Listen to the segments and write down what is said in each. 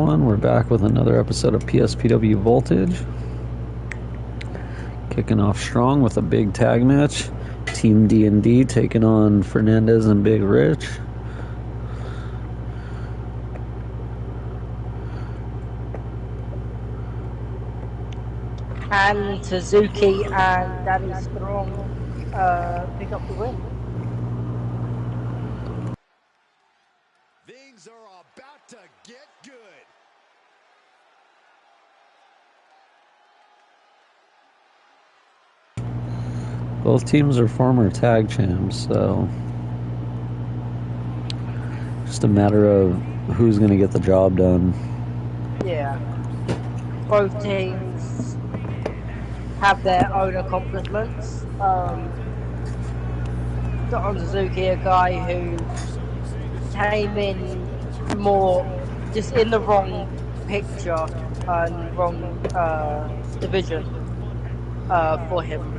everyone. We're back with another episode of PSPW Voltage. Kicking off strong with a big tag match. Team D&D taking on Fernandez and Big Rich. And Suzuki and Danny Strong pick up the win. Things are about to get good. Both teams are former tag champs, so just a matter of who's going to get the job done. Yeah. Both teams have their own accomplishments. Don Suzuki, a guy who came in more just in the wrong picture and wrong division for him,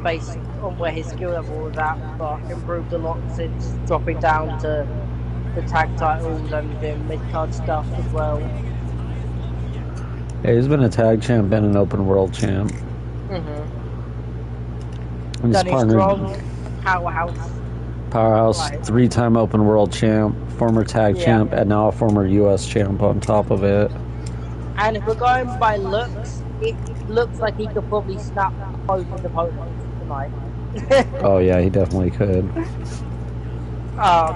based on where his skill level was at, but improved a lot since dropping down to the tag titles and doing mid-card stuff as well. Yeah, he's been a tag champ and an open world champ. And Danny Strong, powerhouse, right. 3-time open world champ, former tag champ, and now a former US champ on top of it. And if we're going by looks, it looks like he could probably snap both his opponents tonight. Oh yeah, he definitely could. But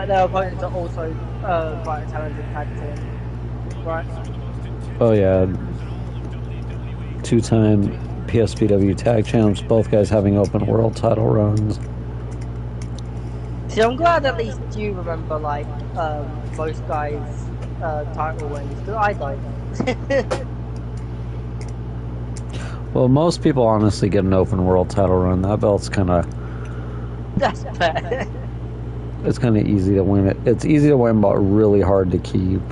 their opponents are also quite a talented tag team, right? Oh yeah, 2-time PSPW tag champs, both guys having open world title runs. See, I'm glad at least you remember most guys' title wins, because I don't. Well, most people honestly get an open world title run. That belt's kind of... That's fair. It's kind of easy to win it. It's easy to win, but really hard to keep.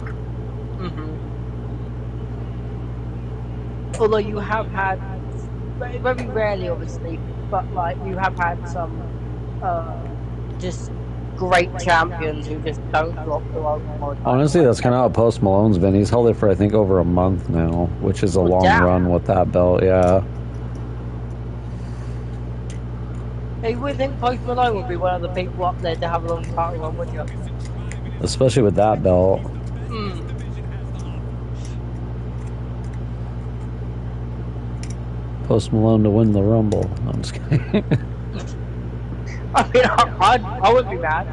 Although you have had, very rarely obviously, but you have had some just great champions who just don't drop the open world. Honestly, that's kind of how Post Malone's been. He's held it for I think over a month now, which is a long run with that belt. Yeah. You would think Post Malone would be one of the people up there to have a long title run, would you? Especially with that belt. Post Malone to win the Rumble. I'm just kidding. I mean, I wouldn't be mad.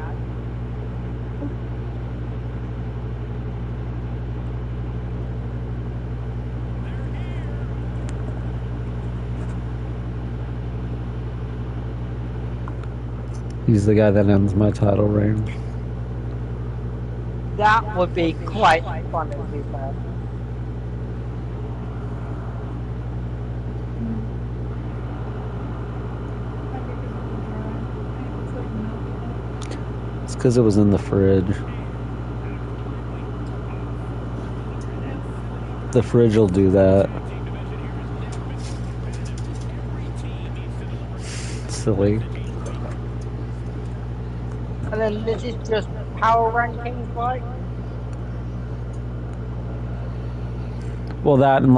He's the guy that ends my title reign. That would be quite fun to be fair. It's because it was in the fridge. The fridge will do that. Silly. And then this is just power rankings, right? Well, that and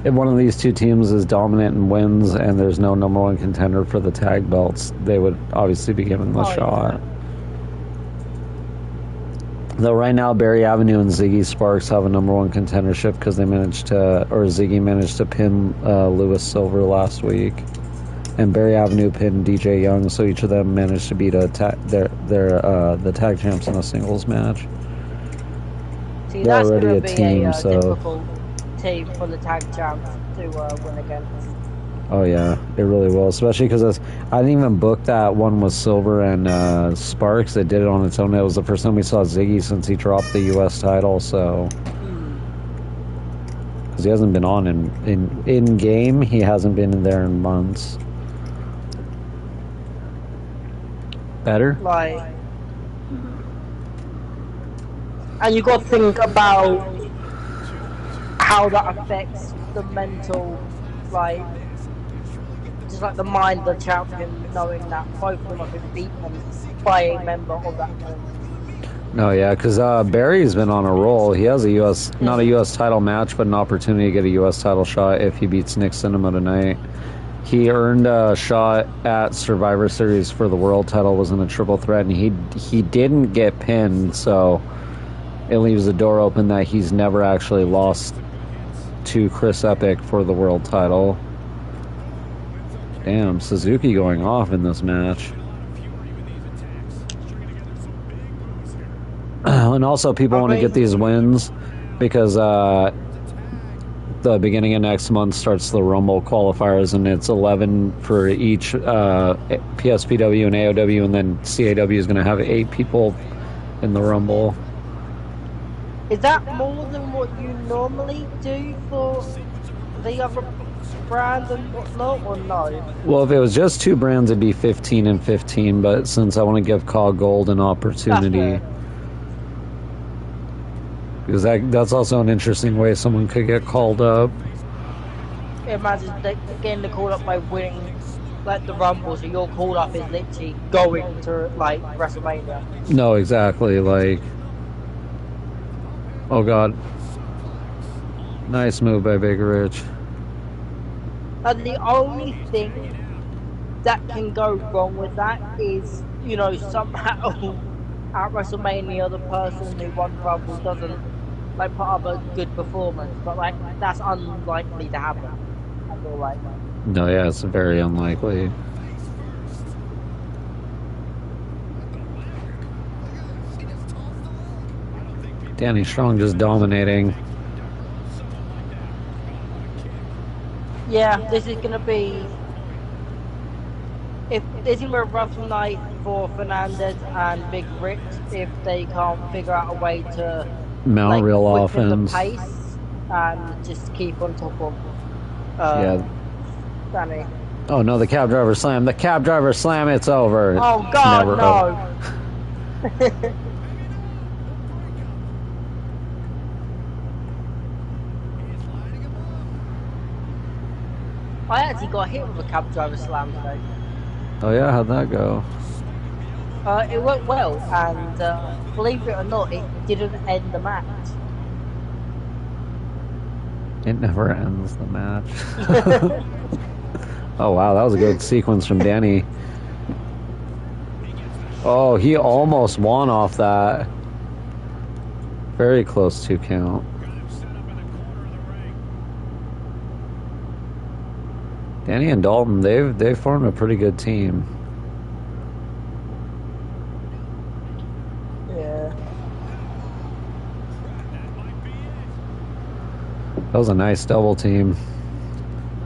if one of these two teams is dominant and wins and there's no number one contender for the tag belts, they would obviously be given the shot. Yeah. Though right now Barry Avenue and Ziggy Sparks have a number one contendership because Ziggy managed to pin Lewis Silver last week. And Barry Avenue pinned DJ Young, so each of them managed to beat the tag champs in a singles match. See, that's already a team, difficult team for the tag champs to win against. Oh yeah, it really will, especially because I didn't even book that one with Silver and Sparks. It did it on its own. It was the first time we saw Ziggy since he dropped the U.S. title, so... Because he hasn't been on in game, he hasn't been in there in months. Better? And you got to think about how that affects the mental, just the mind of the champion, knowing that both of them have been beaten by a member of that team. No, yeah, because Barry's been on a roll. He has a U.S. not a U.S. title match, but an opportunity to get a U.S. title shot if he beats Nick Cinema tonight. He earned a shot at Survivor Series for the world title, was in a triple threat, and he didn't get pinned, so it leaves the door open that he's never actually lost to Chris Epic for the world title. Damn, Suzuki going off in this match. And also people want to get these wins because the beginning of next month starts the Rumble qualifiers, and it's 11 for each PSPW and AOW, and then CAW is going to have 8 people in the Rumble. Is that more than what you normally do for the other brands and whatnot, or no? Well, if it was just 2 brands, it'd be 15 and 15, but since I want to give COG Gold an opportunity... Because that's also an interesting way someone could get called up. Imagine getting the call up by winning like the Rumble, so your call up is literally going to like WrestleMania. No, exactly. Like, oh god, nice move by Big Rich. And the only thing that can go wrong with that is, you know, somehow at WrestleMania the person who won the Rumble doesn't like put up a good performance, but like that's unlikely to happen. I feel like. No, yeah, it's very unlikely. Danny Strong just dominating. Yeah, this is gonna be. If this is a rough night for Fernandez and Big Rich, if they can't figure out a way to mount like, real whip offense the pace and just keep on top of Danny. Oh no, the cab driver slam. The cab driver slam, it's over. Oh god, Never no. I actually got hit with a cab driver slam today. Oh yeah, how'd that go? It went well, and believe it or not, it didn't end the match. It never ends the match. Oh wow, that was a good sequence from Danny. Oh, he almost won off that. Very close to count. Danny and Dalton, they've formed a pretty good team. Yeah. That was a nice double team.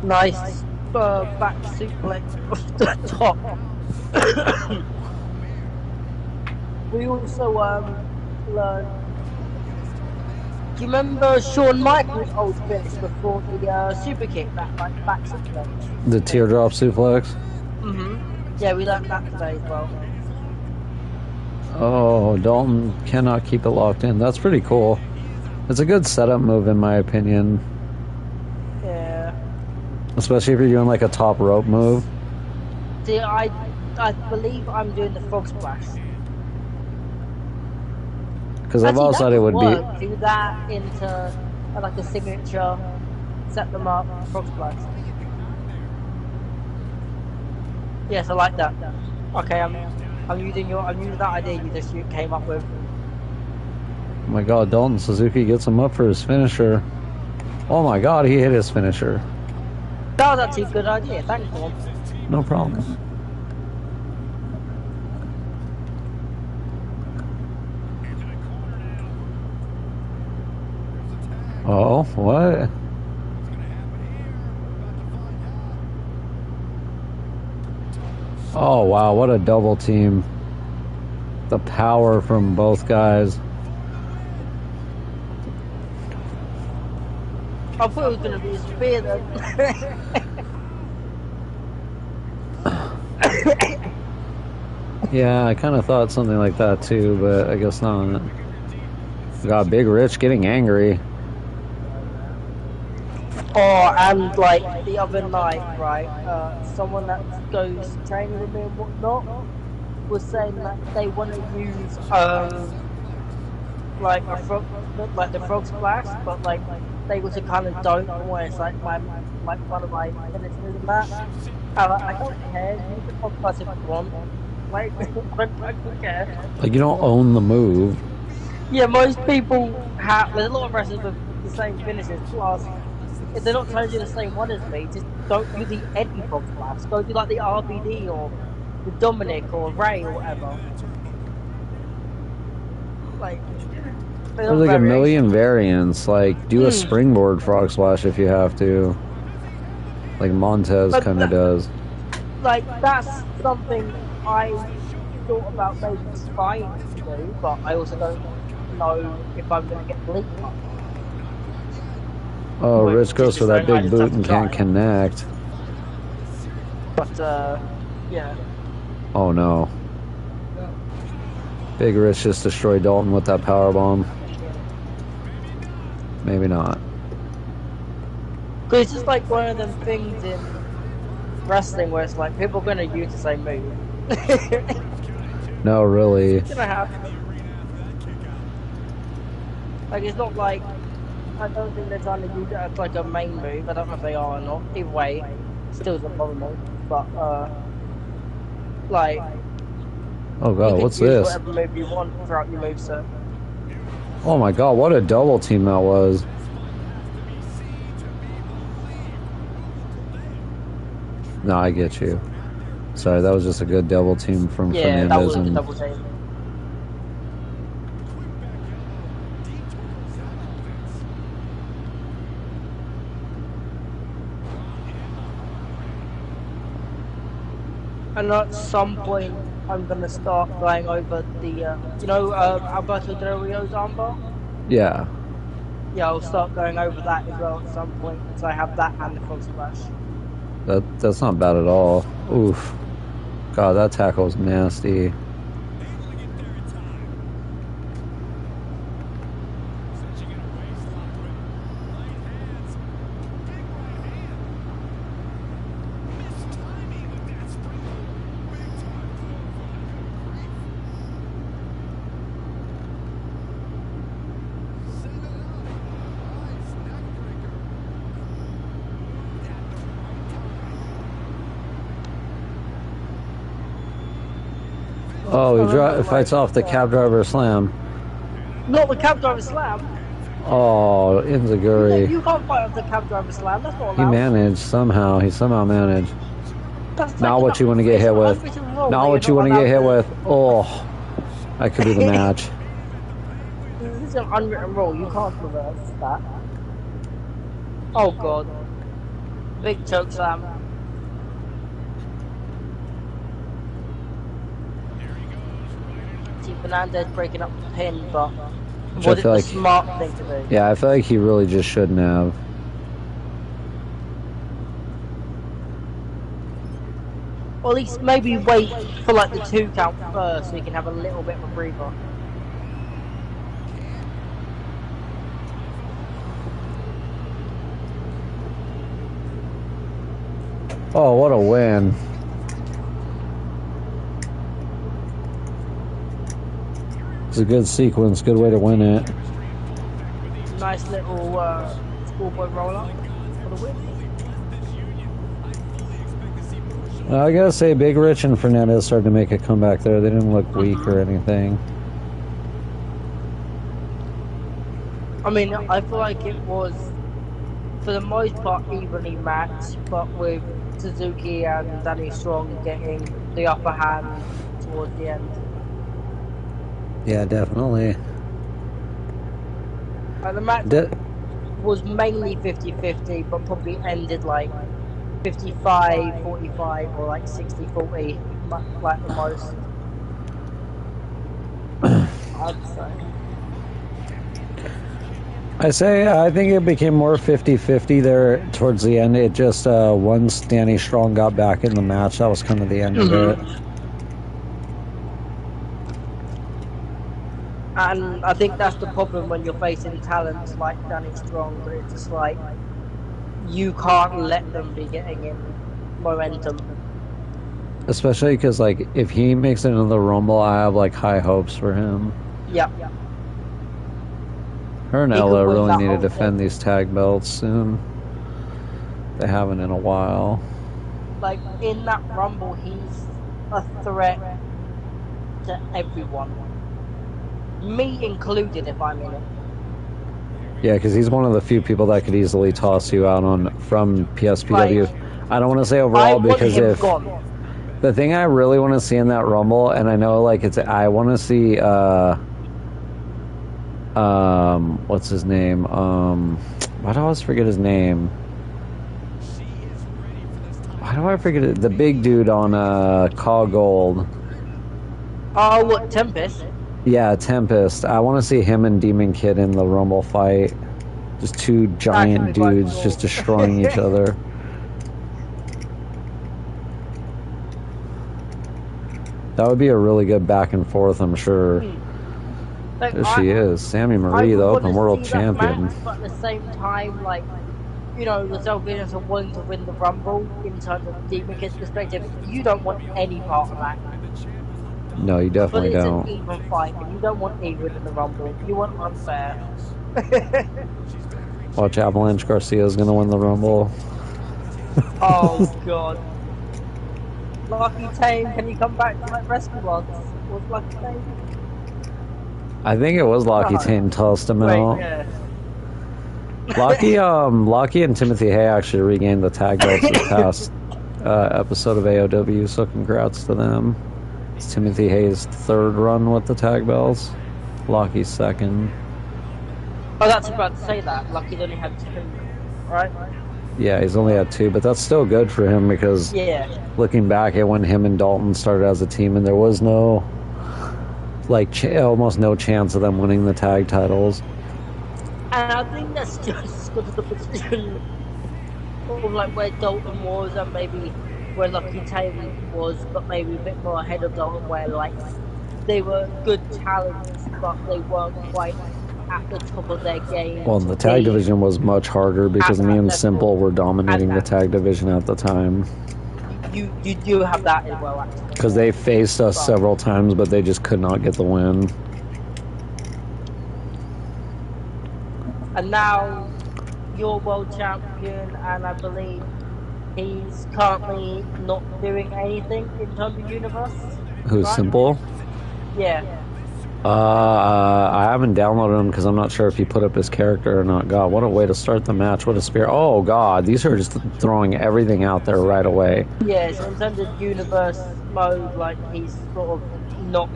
Nice back suplex off the top. We also learned. Do you remember Shawn Michaels' old finish before the super kick, that like back suplex? The teardrop suplex? Yeah, we learned that today as well. Oh, Dalton cannot keep it locked in. That's pretty cool. It's a good setup move in my opinion. Yeah. Especially if you're doing like a top rope move. See, I believe I'm doing the frog splash. Because I've always thought it would be... Do that into like a signature, set them up, frog splash. Yes, I like that. Okay, I'm using that idea you just came up with. Oh my god, Dalton Suzuki gets him up for his finisher. Oh my god, he hit his finisher. That was actually a good idea, thanks Paul. No problem. Oh, what? Oh wow, what a double team. The power from both guys. I thought it was going to be a spear then. Yeah, I kind of thought something like that too, but I guess not. Got Big Rich getting angry. Oh, and like the other night, right, someone that goes training with me and whatnot was saying that they want to use like a frog, like the frog splash, but like they also kind of don't. Where it's like one of my finishes in that. I don't care. Use the frog splash if you want. Like I don't care. Like, you don't own the move. Yeah, most people have. There's a lot of wrestlers with the same finishes. Plus, if they're not trying to do the same one as me, just don't do the Eddie frog splash. Go do like the RVD or the Dominic or Ray or whatever. Like, There's like a million variants. Like, do a springboard frog splash if you have to. Like Montez kind of does. Like, that's something I thought about maybe trying to do, but I also don't know if I'm going to get bleeped. Oh, Rich goes for that big boot and can't connect. But, yeah. Oh no. Big Rich just destroyed Dalton with that power bomb. Maybe not. Because it's just like one of them things in wrestling where it's like people are going to use the same move. No, really. It's going to happen. Like, it's not like, I don't think they're trying to use it as like a main move. I don't know if they are or not. Either way, it still doesn't bother me. But, like, oh god, what's this? Whatever move you want throughout your moveset. Oh my god, what a double team that was. No, I get you. Sorry, that was just a good double team from Fernandez. That was a double team. And at some point, I'm gonna start going over the, Alberto Del Rio's armbar. Yeah. Yeah, I'll start going over that as well at some point, so I have that and the frog splash. That's not bad at all. Oof. God, that tackle's nasty. Oh, he fights off the cab driver slam. Not the cab driver slam. Oh, Inzaguri. You can't fight off the cab driver slam. That's not allowed. He managed somehow. He somehow managed. That's Not what you want to get hit with. Not what you want to get hit with. Oh, that could be the match. This is an unwritten rule. You can't reverse that. Oh god. Big choke slam. Fernandez breaking up the pin, but was it the smart thing to do? Yeah, I feel like he really just shouldn't have. Or at least maybe wait for like the 2 count first so you can have a little bit of a breather. Oh, what a win. It's a good sequence, good way to win it. Nice little schoolboy roll up for the win. I gotta say, Big Rich and Fernandez started to make a comeback there. They didn't look weak or anything. I mean, I feel like it was, for the most part, evenly matched, but with Suzuki and Danny Strong getting the upper hand towards the end. Yeah, definitely. The match was mainly 50-50, but probably ended like 55-45 or like 60-40, like the most. I'd say. I think it became more 50-50 there towards the end. It just, once Danny Strong got back in the match, that was kind of the end of it. And I think that's the problem when you're facing talents like Danny Strong, but it's just like, you can't let them be getting in momentum. Especially because, like, if he makes it into the Rumble, I have, like, high hopes for him. Yeah. Her and He could Ella win really that need to whole defend thing. these tag belts soon. They haven't in a while. Like, in that Rumble, he's a threat to everyone. Me included, if I'm in it. Yeah, because he's one of the few people that could easily toss you out on from PSPW. Like, I don't want to say I overall want because him if gone. the thing I really want to see in that Rumble, and I know like I want to see what's his name? Why do I always forget his name? Why do I forget it? The big dude on Call Gold. Oh, what, Tempest? Yeah, Tempest. I want to see him and Demon Kid in the Rumble fight. Just two giant dudes just destroying each other. That would be a really good back and forth, I'm sure. Like, There she is, Sammy Marie, the Open World Champion. Match, but at the same time, like, you know, the Salvinians are willing to win the Rumble in terms of Demon Kid's perspective. You don't want any part of that. No, you But definitely it's don't. an even fight, and you don't want even in the Rumble. You want unfair. Watch, Avalanche Garcia's gonna win the Rumble. Oh, God. Lucky Tame, can you come back to like rescue us? Was Lucky Tame? I think it was Locky Tate tossed him out. Yeah. Locky and Timothy Hay actually regained the tag belts this past episode of AOW, so congrats to them. It's Timothy Hay's third run with the tag belts. Locky's second. Oh, that's about to say that. Lucky's only had 2, right? Yeah, he's only had 2, but that's still good for him because looking back at when him and Dalton started as a team, and there was no, like, almost no chance of them winning the tag titles. And I think that's just because of the position of like where Dalton was and maybe where Lucky Taylor was, but maybe a bit more ahead of Dalton, where like they were good talents, but they weren't quite at the top of their game. Well, the tag division was much harder because me and Simple were dominating the tag division at the time. You do have that as well, actually. Because they faced us several times, but they just could not get the win. And now you're world champion, and I believe he's currently not doing anything in terms of universe. Who's right? Simple? Yeah. I haven't downloaded him because I'm not sure if he put up his character or not. God, what a way to start the match. What a spear. Oh, God. These are just throwing everything out there right away. Yeah, so in terms of universe mode, like, he's sort of not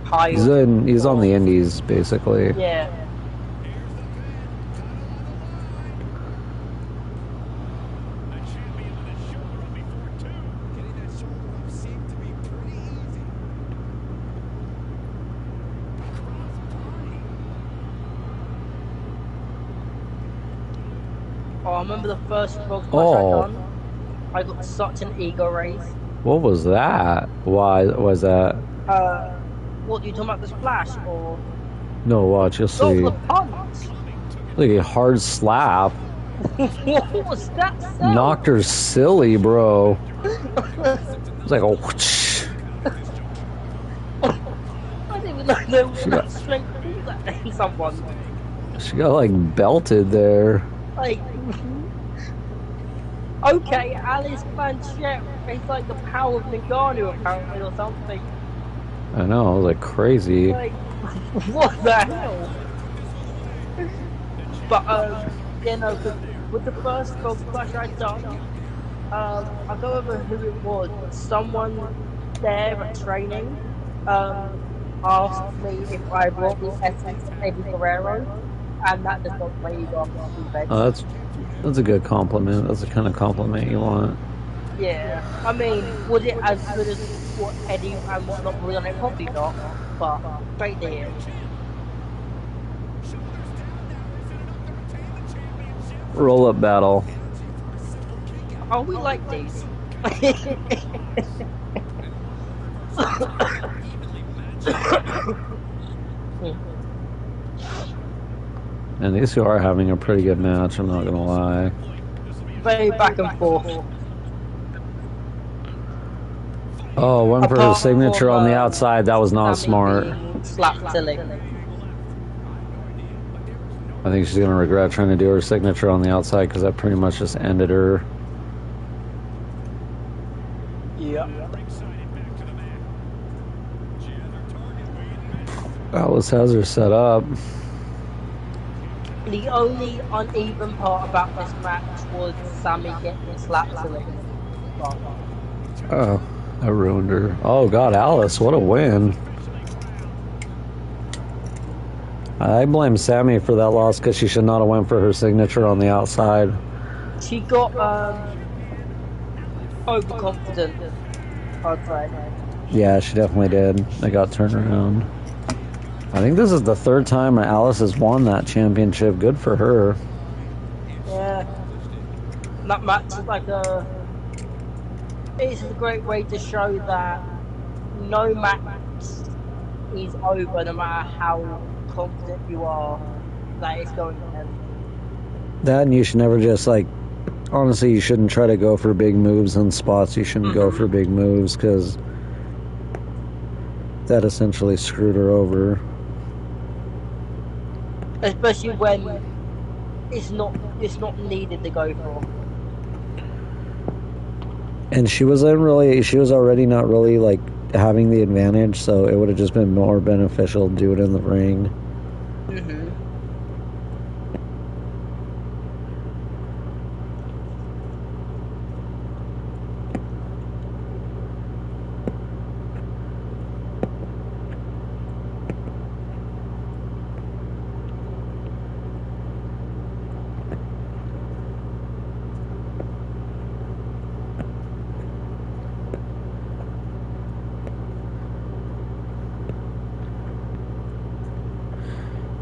high. He's on the indies, basically. Yeah. Oh, I remember the first frog splash I done. I got such an ego raise. What was that? Why was that? What, you talking about the splash or? No, watch, you'll see. Oh, the punch! Like a hard slap. What was that sound? Knocked her silly, bro. It was like a whoosh. I didn't even know there was enough strength to do that in someone. She got like belted there. Like, okay, Alice Blanchett is like the power of Nagano apparently or something. I know, it was like crazy. Like, what the hell? But yeah, no, with the first frog splash I done, I go over who it was, but someone there at training asked me if I brought the essence of Eddie Guerrero, and that does not play off the Oh, that's a good compliment. That's the kind of compliment you want. Yeah, I mean, was it as good as what Eddie and whatnot were on it? Probably not, but great to hear. Roll up battle. Oh, we like these. And these two are having a pretty good match, I'm not gonna lie. Very back and forth. Oh, went for a signature on the outside. That was not smart. Slapped silly. I think she's going to regret trying to do her signature on the outside because that pretty much just ended her. Yeah. Alice has her set up. The only uneven part about this match was Sammy getting slapped to it. Oh, I ruined her. Oh, God, Alice, what a win. I blame Sammy for that loss because she should not have went for her signature on the outside. She got overconfident, I'd say. Yeah, she definitely did. They got turned around. I think this is the third time Alice has won that championship. Good for her. Yeah. That match is like it's a great way to show that no match is over no matter how confident you are that it's going to end. That, and you should never just, like, honestly, you shouldn't try to go for big moves in spots. You shouldn't go for big moves because that essentially screwed her over. Especially when it's not needed to go for. And she was already not really, like, having the advantage, so it would have just been more beneficial to do it in the ring.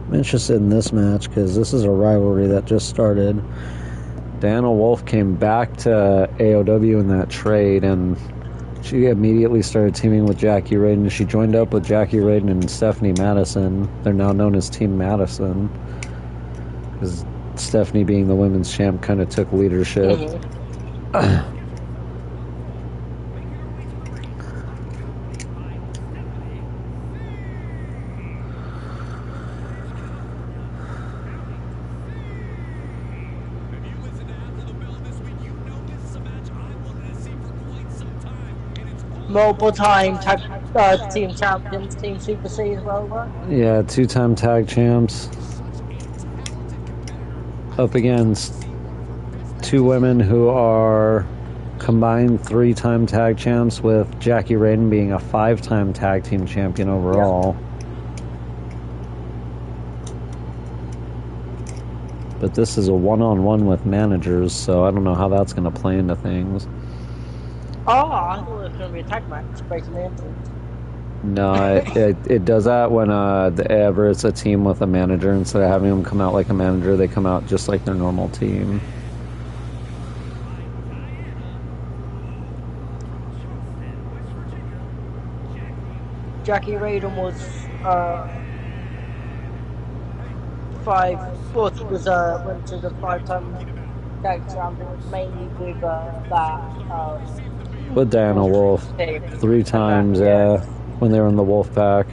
I'm interested in this match because this is a rivalry that just started. Diana Wolf came back to AOW in that trade, and she immediately started teaming with Jackie Raden. She joined up with Jackie Raden and Stephanie Madison. They're now known as Team Madison because Stephanie, being the women's champ, kind of took leadership. Multiple time team champions, Team Super C as well, right? Yeah, two-time tag champs. Up against two women who are combined three-time tag champs, with Jackie Raden being a five-time tag team champion overall. Yeah. But this is a one-on-one with managers, so I don't know how that's going to play into things. Oh, I thought it was going to be a tag match based on the entrance. No, it does that when ever it's a team with a manager. Instead of having them come out like a manager, they come out just like their normal team. Jackie Raden was went to the 5-time tag champion mainly with with Diana Wolf 3 times, when they were in the Wolf Pack.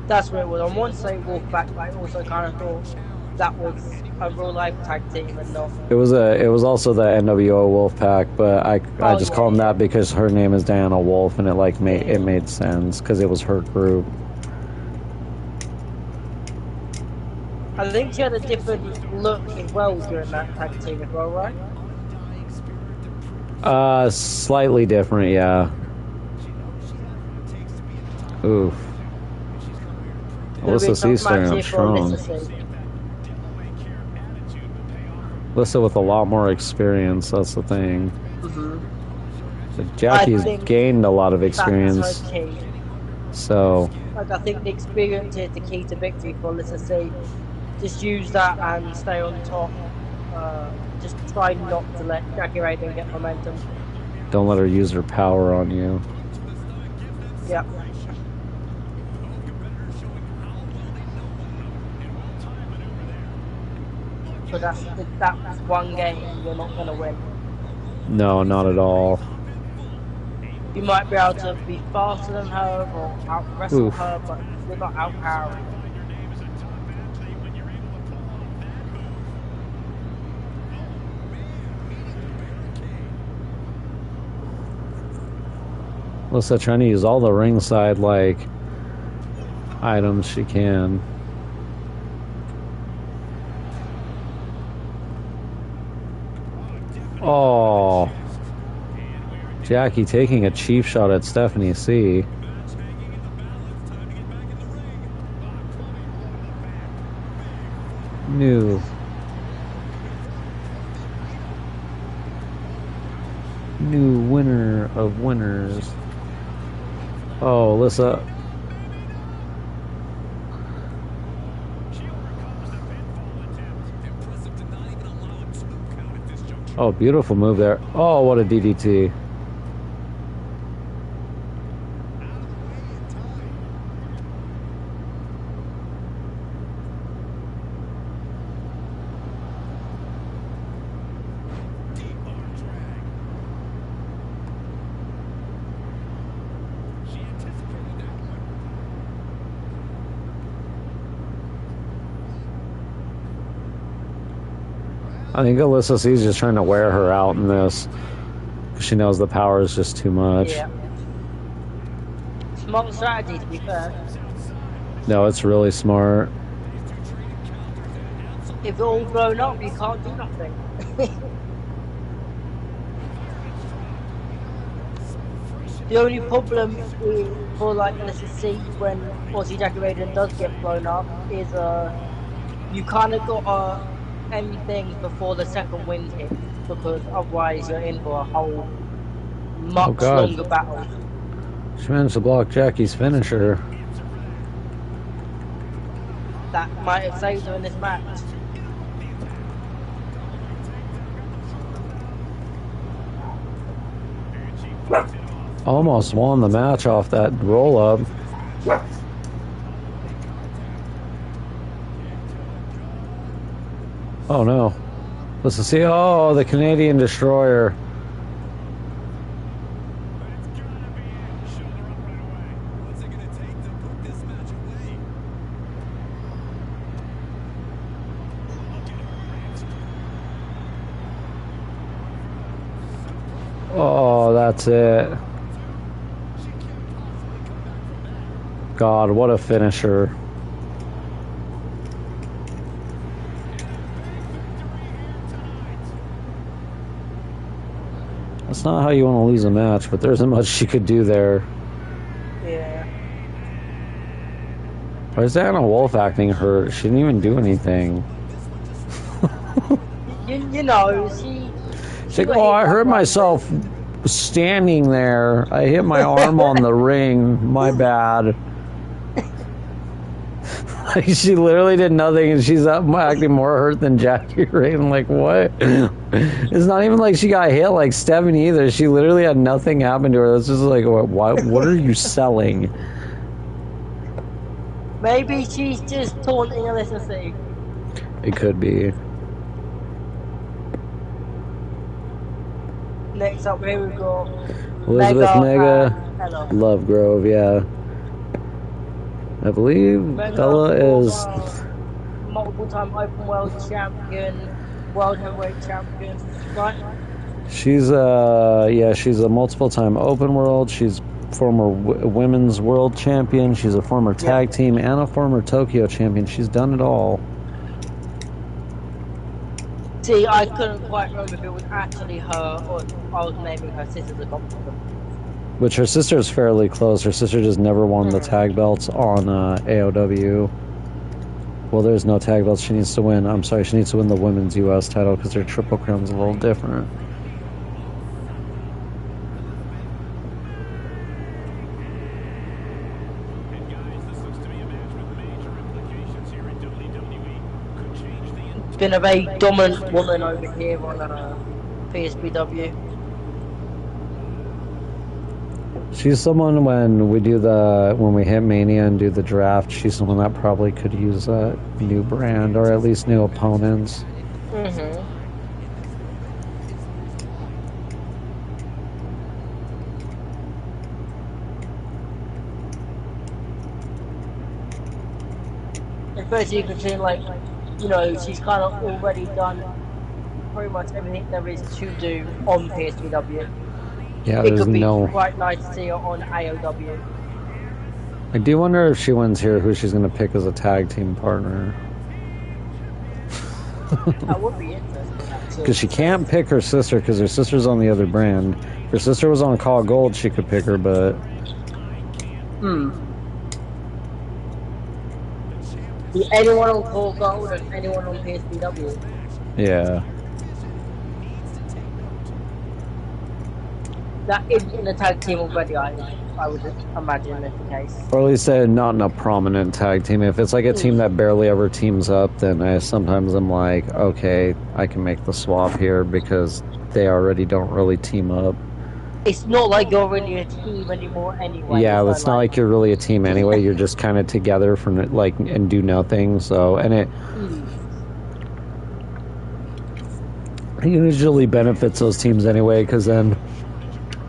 That's what it was. I want to say Wolf Pack, but I also kind of thought that was a real life tag team and not. It was also the NWO Wolf Pack, but I just call them that because her name is Diana Wolf, and it made sense because it was her group. I think she had a different look as well during that tag team as well, right? Slightly different, yeah. Oof. Alyssa C's starting up strong. Alyssa with a lot more experience, that's the thing. But Jackie's gained a lot of experience. So. Like, I think the experience is the key to victory for Alyssa C. Just use that and stay on top. Just try not to let Jackie Raden get momentum. Don't let her use her power on you. Yep. So that's one game you're not going to win. No, not at all. You might be able to be faster than her or out-wrestle her, but you're not out-powering. Alyssa trying to use all the ringside, like, items she can. Oh. Jackie taking a cheap shot at Stephanie C. New winner of winners. Oh, Alyssa. Oh, beautiful move there. Oh, what a DDT. I think Alyssa C's just trying to wear her out in this. She knows the power is just too much. Yeah. Smart strategy, to be fair. No, it's really smart. If you're all blown up, you can't do nothing. The only problem for like Alyssa C when Aussie Jackie Raiden does get blown up is you kind of got end things before the second wind hits, because otherwise you're in for a whole much longer battle. She managed to block Jackie's finisher. That might have saved her in this match. Almost won the match off that roll up. Oh no. Let's see. Oh, the Canadian Destroyer. Oh, that's it. God, what a finisher. That's not how you want to lose a match, but there isn't much she could do there. Yeah. Why is Diana Wolf acting hurt? She didn't even do anything. you know, she She's like, oh, I hurt myself standing there. I hit my arm on the ring. My bad. Like, she literally did nothing, and she's acting more hurt than Jackie Raiden. Like, what? It's not even like she got hit like Stephanie either. She literally had nothing happen to her. It's just like, what are you selling? Maybe she's just taunting Alyssa C. It could be. Next up, here we go. Elizabeth Mega Ella. Lovegrove, yeah. I believe Ella is multiple-time open world champion, world heavyweight champion, right? She's she's a multiple-time open world. She's former women's world champion. She's a former tag team and a former Tokyo champion. She's done it all. See, I couldn't quite remember if it was actually her or I was naming her sister the compliment. Which her sister is fairly close. Her sister just never won the tag belts on AOW. Well, there's no tag belts she needs to win. I'm sorry, she needs to win the women's US title because their Triple Crown's a little different. It's been a very dominant woman over here on PSPW. She's someone when we hit Mania and do the draft, she's someone that probably could use a new brand or at least new opponents. Especially you can see, like, you know, she's kind of already done pretty much everything there is to do on PSPW. Yeah, it there's could be no. quite nice to see her on AOW. I do wonder if she wins here, who she's going to pick as a tag team partner. That would be interesting, actually. Because she can't pick her sister, because her sister's on the other brand. If her sister was on Call Gold, she could pick her, but... Anyone on Call Gold and anyone on PSPW. Yeah. That isn't in a tag team already, I would imagine is the case. Or at least not in a prominent tag team. If it's like a team that barely ever teams up, then sometimes I'm like, okay, I can make the swap here because they already don't really team up. It's not like you're really a team anymore anyway. Yeah, it's not like you're really a team anyway. You're just kind of together for like and do nothing. So, and it usually benefits those teams anyway, because then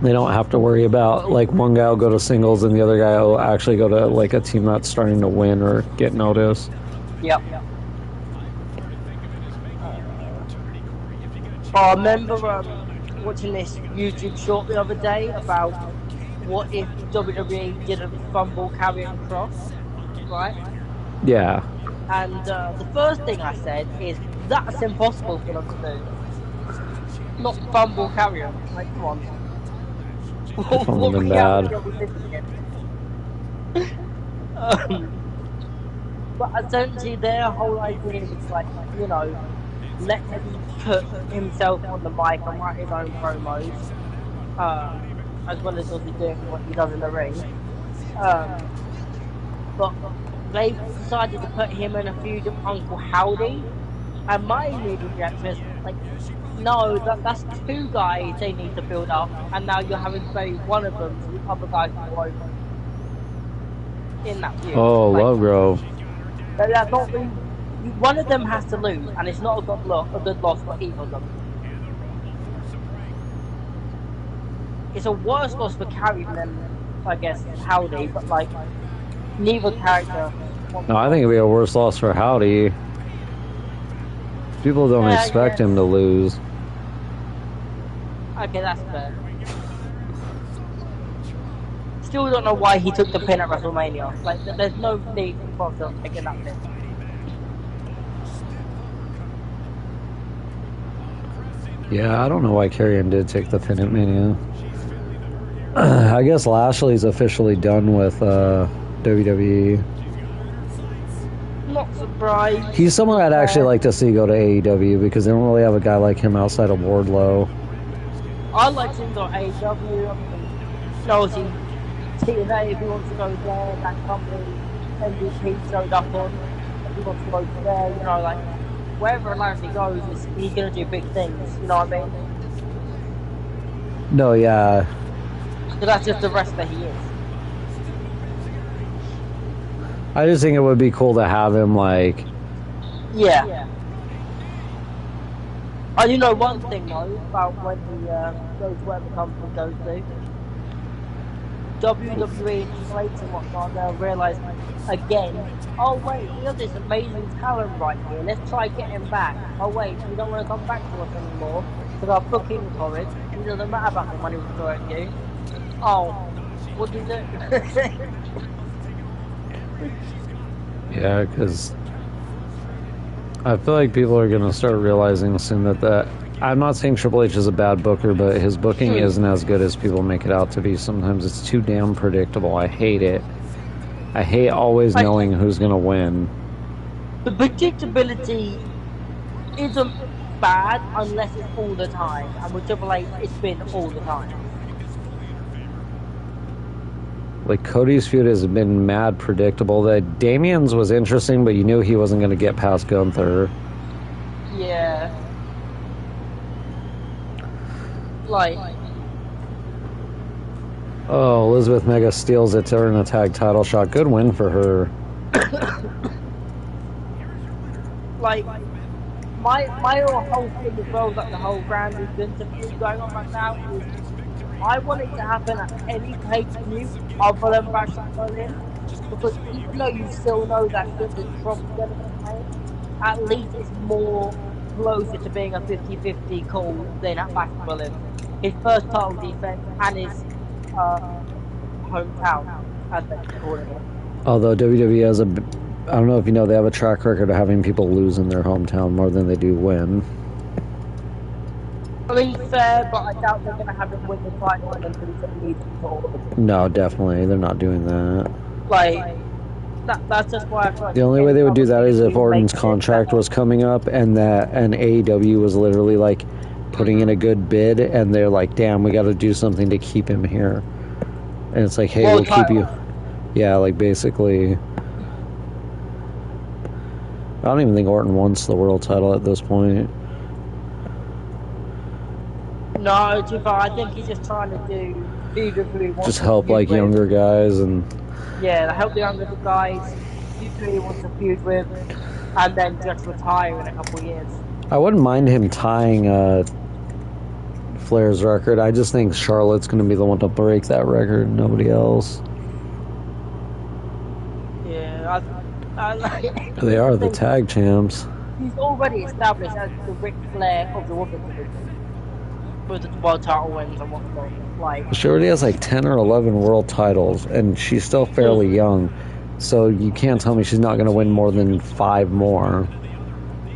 they don't have to worry about, like, one guy will go to singles and the other guy will actually go to, like, a team that's starting to win or get noticed. Yep. I remember watching this YouTube short the other day about what if WWE didn't fumble, carry, and cross, right? Yeah. And the first thing I said is, that's impossible for them to do. Not fumble, carry, like, come on. What bad. But essentially their whole idea is like, you know, let him put himself on the mic and write his own promos, as well as obviously doing what he does in the ring. But they decided to put him in a feud with Uncle Howdy, and my immediate reaction is like, no, that's two guys they need to build up, and now you're having to bury one of them so the other guy can go over in that feud. Oh, like, Lovegrove. That's not really, one of them has to lose, and it's not a good loss for either of them. It's a worse loss for Carrie than, I guess, Howdy, but like, neither character. No, I think it'd be a worse loss for Howdy. People don't expect him to lose. Okay, that's fair. Still don't know why he took the pin at WrestleMania. Like, there's no need for him taking that pin. Yeah, I don't know why Karrion did take the pin at Mania. I guess Lashley's officially done with WWE. Not surprised. He's someone I'd actually like to see go to AEW because they don't really have a guy like him outside of Wardlow. I'd like to go to AEW. I mean, obviously, TNA, if he wants to go there, that company, MVP showed up on. If he wants to go there, you know, like, wherever Lashley goes, he's going to do big things, you know what I mean? No, yeah. So that's just the wrestler he is. I just think it would be cool to have him, like... Yeah. I do know one thing, though, about when he goes to whatever company he goes to. WWE slates and whatnot, they'll realise, again, oh wait, we have this amazing talent right here, let's try get him back. Oh wait, we don't want to come back to us anymore, because our booking for it doesn't matter about the money we throw at you. Oh, what do you do? Yeah, because I feel like people are going to start realizing soon that I'm not saying Triple H is a bad booker, but his booking isn't as good as people make it out to be. Sometimes it's too damn predictable. I hate it. I hate always knowing who's going to win. The predictability isn't bad unless it's all the time, and with Triple H, it's been all the time. Like, Cody's feud has been mad predictable. That Damien's was interesting, but you knew he wasn't going to get past Gunther. Yeah. Like... Oh, Elizabeth Mega steals it to earn a tag title shot. Good win for her. Like, my whole thing as well, like the whole Randy Gunther feud going on right now, is I want it to happen at any pay-per-view other than Bash at Berlin, because even though you still know that Gunther's probably going to be playing, at least it's more closer to being a 50-50 call than at Bash at Berlin. his first title defense and his hometown, as they're calling it. Although WWE has I don't know if you know, they have a track record of having people lose in their hometown more than they do win. I mean, fair, but I doubt they're going to have him win the title and then lose it immediately. No, definitely. They're not doing that. Like, that's just why I feel like... The only way they would do that is if Orton's contract was coming up and AEW was literally, like, putting in a good bid and they're like, damn, we got to do something to keep him here. And it's like, hey, we'll keep you... Yeah, like, basically... I don't even think Orton wants the world title at this point. No, too far. I think he's just trying to do who he wants. Just help, like, younger guys and... Yeah, help the younger guys, who he wants to feud with, and then just retire in a couple of years. I wouldn't mind him tying Flair's record. I just think Charlotte's going to be the one to break that record, nobody else. Yeah, I like... They are the tag champs. He's already established as the Ric Flair of the women's division, with the world title wins and whatnot. Like, She already has like 10 or 11 world titles, and she's still fairly young. So you can't tell me she's not going to win more than 5 more.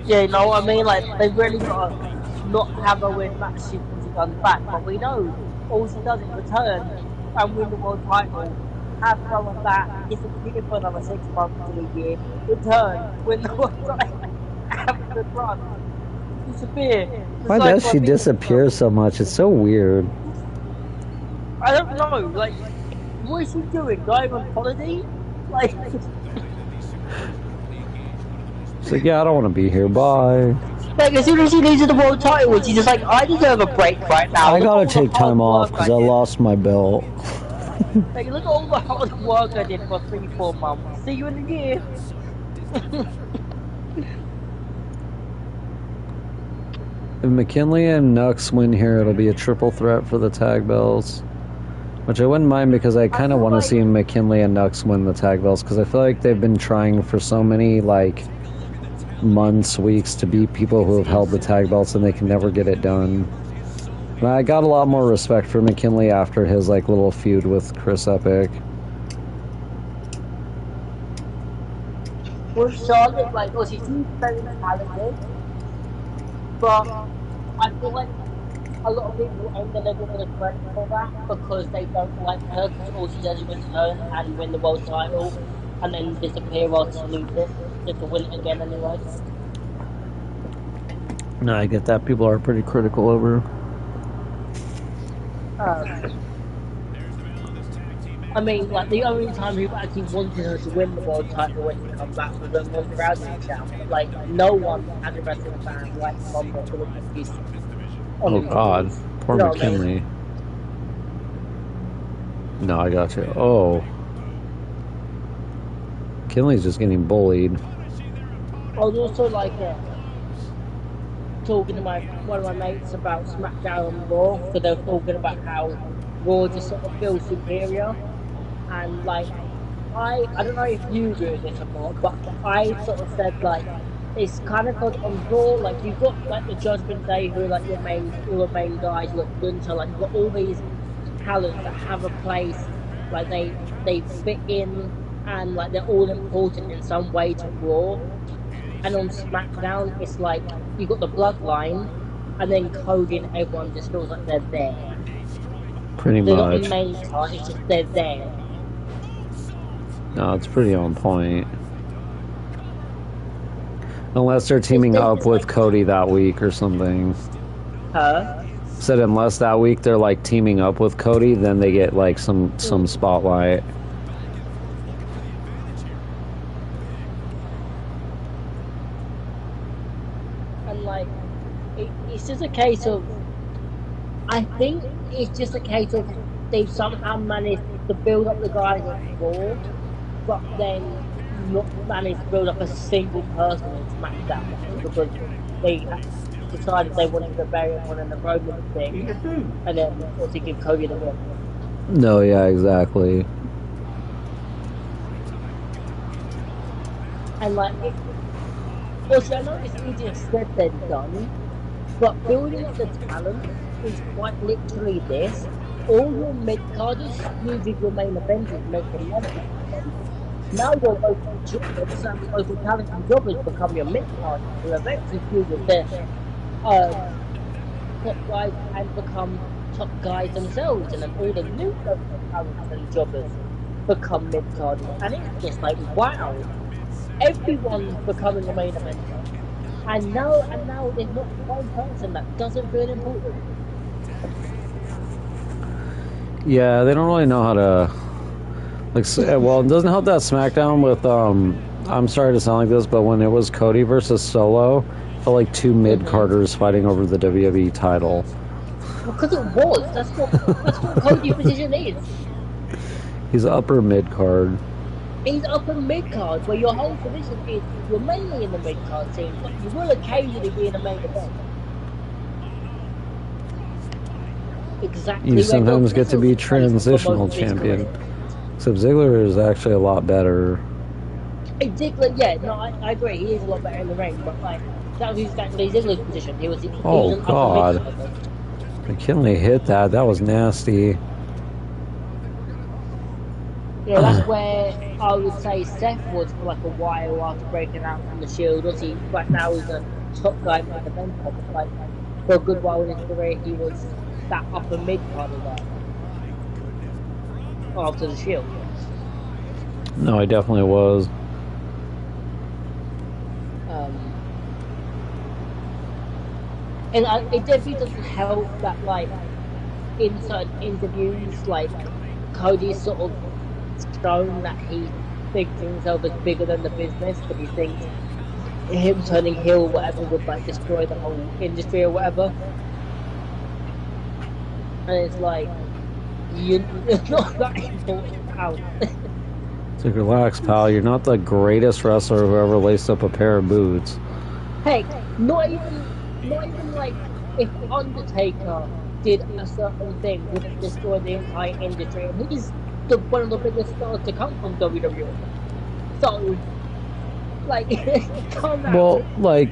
yeah, you know what I mean? Like, they really got to not have her win matches she comes back. But we know all she does is return and win the world title, have fun with that, disappear for another 6 months to a year, return, win the world title, have a good run, disappear. Why does she disappear so much? It's so weird. I don't know, like, what is she doing? Going on holiday? Like... She's like, yeah, I don't want to be here, bye. Like, as soon as she loses the world title, she's just like, I deserve a break right now. I gotta take time off because I lost my belt. Like, look at all the hard work I did for 3-4 months. See you in a year. If McKinley and Nux win here, it'll be a triple threat for the tag belts. Which I wouldn't mind because I kind of want to see McKinley and Nux win the tag belts because I feel like they've been trying for so many, like, months, weeks to beat people who have held the tag belts and they can never get it done. And I got a lot more respect for McKinley after his, like, little feud with Chris Epic. Well, Charlotte, like, oh, she's very talented, but I feel like a lot of people ain't gonna give her the credit for that because they don't like her because all she does is return and win the world title and then disappear or to lose it, just to win it again anyway. No, I get that. People are pretty critical over. I mean, like, the only time people actually wanted her to win the world title when she comes back was when Ronda Rousey champ. Like, no one as a wrestling fan likes Ronda to win the piece. Oh, God. Poor McKinley. No, I got you. Oh. McKinley's just getting bullied. I was also, like, talking to one of my mates about SmackDown and Raw, so they were talking about how Raw just sort of feels superior. And, like, I don't know if you agree with this or not, but I sort of said, like, it's kind of because on Raw, like, you've got, like, the Judgment Day who are, like, your main guys, you've got Gunther, like, you've got all these talents that have a place, like, they fit in, and, like, they're all important in some way to Raw. And on SmackDown, it's like, you've got the Bloodline, and then Cody and everyone just feels like they're there. Pretty They're much. not the main card, it's just they're there. No, it's pretty on point. Unless they're teaming up with Cody that week or something. Huh? Said unless that week they're like teaming up with Cody, then they get like some spotlight. And like, it's just a case of, I think it's just a case of they've somehow managed to build up the guys on Raw, but then not managed to build up a single person in SmackDown because they decided they wanted to bury everyone in the Roman thing, and then also give Cody the win. No, yeah, exactly. And like, also I know it's easier said than done, but building up the talent is quite literally this. All your mid-carders using your main eventers make them money. Now your local talent and jobbers become your mid-carders who eventually fuse with their top guys and become top guys themselves. And then all the new local talents and jobbers become mid-carders. And it's just like, wow, everyone's becoming a main eventer. And now there's not one person that doesn't feel important. Yeah, they don't really know how to. Like, well, it doesn't help that SmackDown with. I'm sorry to sound like this, but when it was Cody versus Solo, it felt like two mid-carders fighting over the WWE title. Because it was. That's what Cody's position is. He's upper mid-card. He's upper mid-card, where your whole position is you're mainly in the mid-card scene, but you will occasionally be in a main event. Exactly. You sometimes get to be transitional champion. Except Ziggler is actually a lot better. Ziggler, yeah, no, I agree. He is a lot better in the ring, but like that was exactly Ziggler's position. He was God! McKinley hit that. That was nasty. Yeah, that's where I would say Seth was for like a while after breaking out from the Shield. Obviously, right now he's a top guy in the event, but like for a good while in his career, he was that upper mid card of that after the Shield. No, he definitely was. And it definitely doesn't help that, like, in certain interviews, like, Cody's sort of shown that he thinks himself as bigger than the business, but he thinks him turning heel or whatever would, like, destroy the whole industry or whatever. And it's like, you're not that important, pal. It's like, relax, pal. You're not the greatest wrestler who ever laced up a pair of boots. Heck, not even like if Undertaker did a certain thing, would it destroy the entire industry? And he's one of the biggest stars to come from WWE. So, like, calm down. Well, like,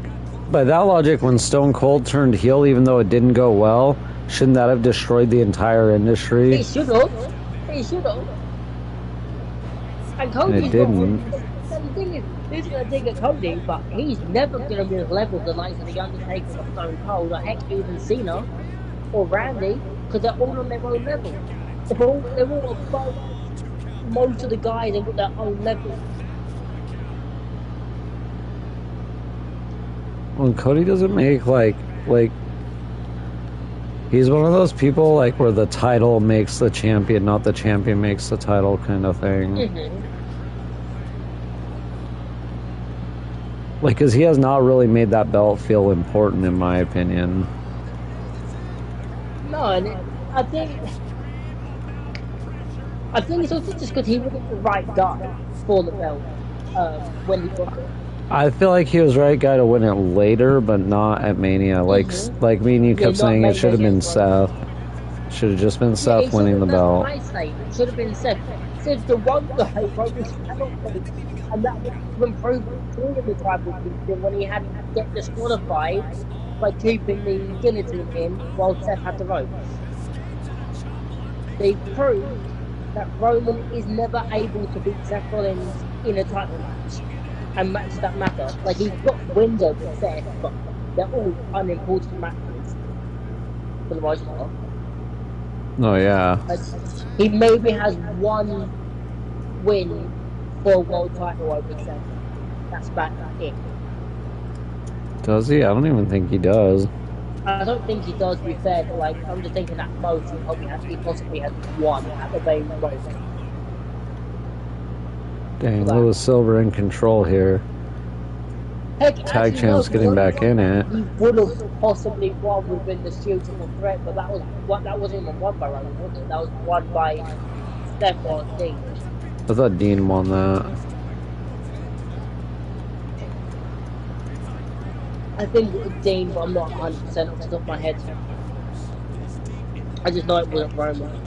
by that logic, when Stone Cold turned heel, even though it didn't go well, shouldn't that have destroyed the entire industry? He should have. And Cody didn't. The thing is, who's going to dig at Cody, but he's never going to be as level the likes of The Undertaker or Stone Cold, or heck, even Cena or Randy, because they're all on their own level. They're all above most of the guys and with their own level. Well, Cody doesn't make, like, he's one of those people, like, where the title makes the champion, not the champion makes the title kind of thing. Mm-hmm. Like, because he has not really made that belt feel important, in my opinion. No, and I think it's also just because he wasn't the right guy for the belt when he got it. I feel like he was the right guy to win it later, but not at Mania. Like, like me and you kept saying it should have been Seth. Should have just been Seth winning the belt. I say it should have been Seth. Seth's the one guy who cannot win, and that was improvement during the tribal chief when he had to get disqualified by keeping the guillotine in while Seth had the ropes. They proved that Roman is never able to beat Seth Rollins in a title match. And matches that matter. Like, he's got wins over Seth, but they're all unimportant matches for the most part. Oh, yeah. Like, he maybe has one win for a world title over Seth. That's about it. Does he? I don't even think he does. I don't think he does, to be fair, but like, I'm just thinking at most he possibly has one at the main road. Dang, Lewis Silver in control here. Heck, Tag champ's getting back in it. He would have possibly won within the Shield triple threat, but that wasn't even won by Roman, was it? That was won by Steph or Dean. I thought Dean won that. I think it was Dean, but I'm not 100% off the top of my head. I just know it wasn't Roman.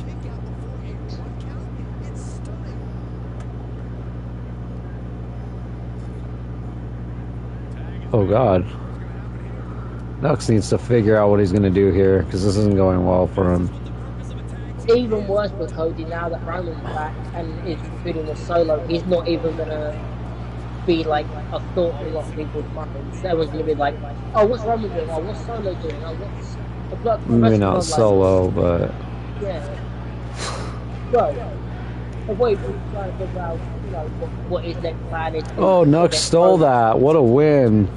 Oh, God. Nux needs to figure out what he's going to do here because this isn't going well for him. It's even worse for Cody now that Roman's back and is feuding with Solo. He's not even gonna be like a thought in a lot of people's minds. Everyone's gonna be like, "Oh, what's Roman doing? Oh, what's Solo doing? Oh, what's the blood?" Maybe not Solo, but yeah. So, avoid trying to figure out, you know, what his next plan is. Oh, Nux stole that! What a win!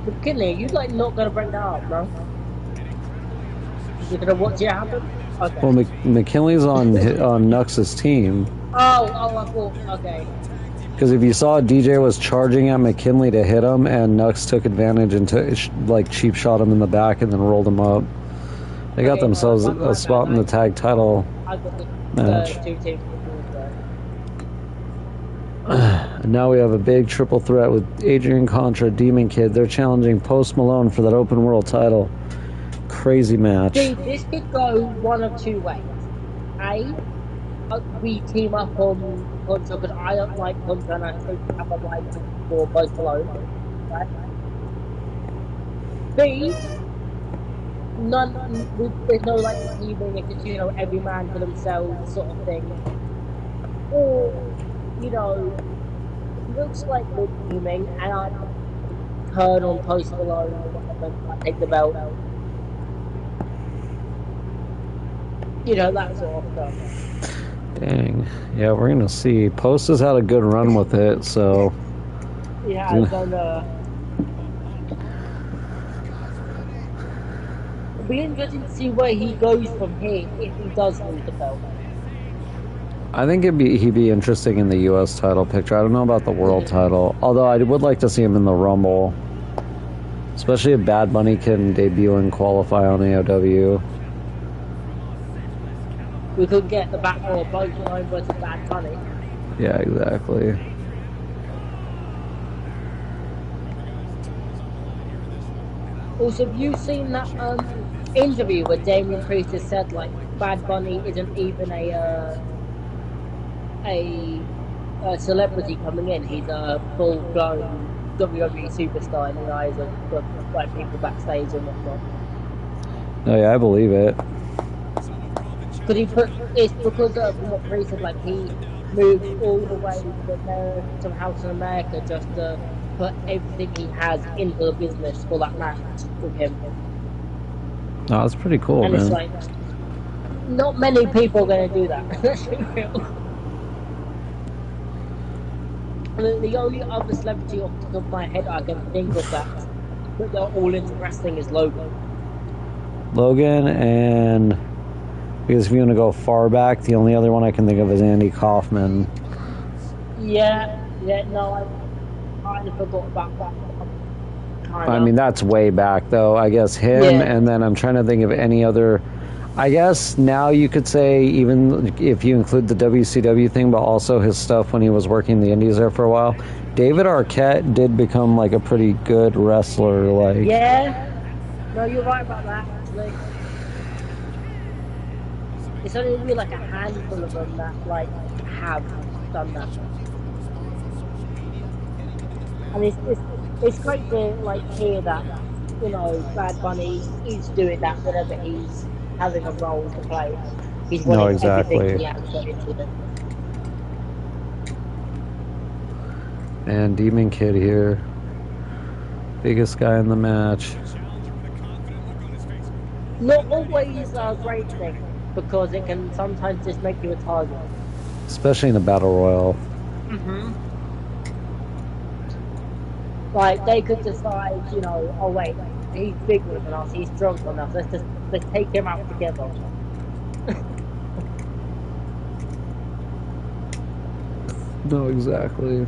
McKinley, you like not gonna bring that up, bro? You're gonna watch it happen? Okay. Well, McKinley's on Nux's team. Oh, I thought, okay. Because if you saw, DJ was charging at McKinley to hit him, and Nux took advantage and cheap shot him in the back and then rolled him up. They got themselves a spot in the tag title match. Two teams. And now we have a big triple threat with Adrian Contra, Demon Kid. They're challenging Post Malone for that open world title. Crazy match. See, this could go one of two ways. A, we team up on Contra because I don't like Contra and I think I have a like for Post Malone. Right? B, there's no like teaming, it's just, you know, every man for themselves sort of thing. Or, you know, it looks like we're teaming and I turn on Post Malone or whatever and I take the belt. You know, that sort of stuff. Dang. Yeah, we're going to see. Post has had a good run with it, so... Yeah, I don't know. It'll be interesting to see where he goes from here if he does lose the belt. I think he'd be interesting in the U.S. title picture. I don't know about the world title, although I would like to see him in the Rumble. Especially if Bad Bunny can debut and qualify on AOW. We could get the battle of Post Malone versus Bad Bunny. Yeah, exactly. Also, have you seen that interview where Damian Priest has said like Bad Bunny isn't even a celebrity coming in? He's a full-blown WWE superstar in the eyes of like people backstage and whatnot. Oh yeah, I believe it. Because it's because of what Priest said, like he moved all the way to House in America just to put everything he has into the business for that match with him. Oh, that's pretty cool, and man. It's like, not many people are going to do that. The only other celebrity off the top of my head I can think of that they're all into wrestling is Logan. Logan, and because if you want to go far back, the only other one I can think of is Andy Kaufman. Yeah, no, I kind of forgot about that. I mean, that's way back, though. I guess him, and then I'm trying to think of any other... I guess now you could say, even if you include the WCW thing, but also his stuff when he was working the Indies there for a while, David Arquette did become, like, a pretty good wrestler, like... Yeah. No, you're right about that, actually. It's only really like a handful of them that, like, have done that. And it's great to, like, hear that, you know, Bad Bunny is doing that whenever he's having a role to play. He's winning everything he has got into it. And Demon Kid here. Biggest guy in the match. Not always a great thing, because it can sometimes just make you a target. Especially in a battle royal. Mm-hmm. Like, they could decide, you know, oh wait, he's bigger than us, he's stronger than us, let's take him out together. No, exactly.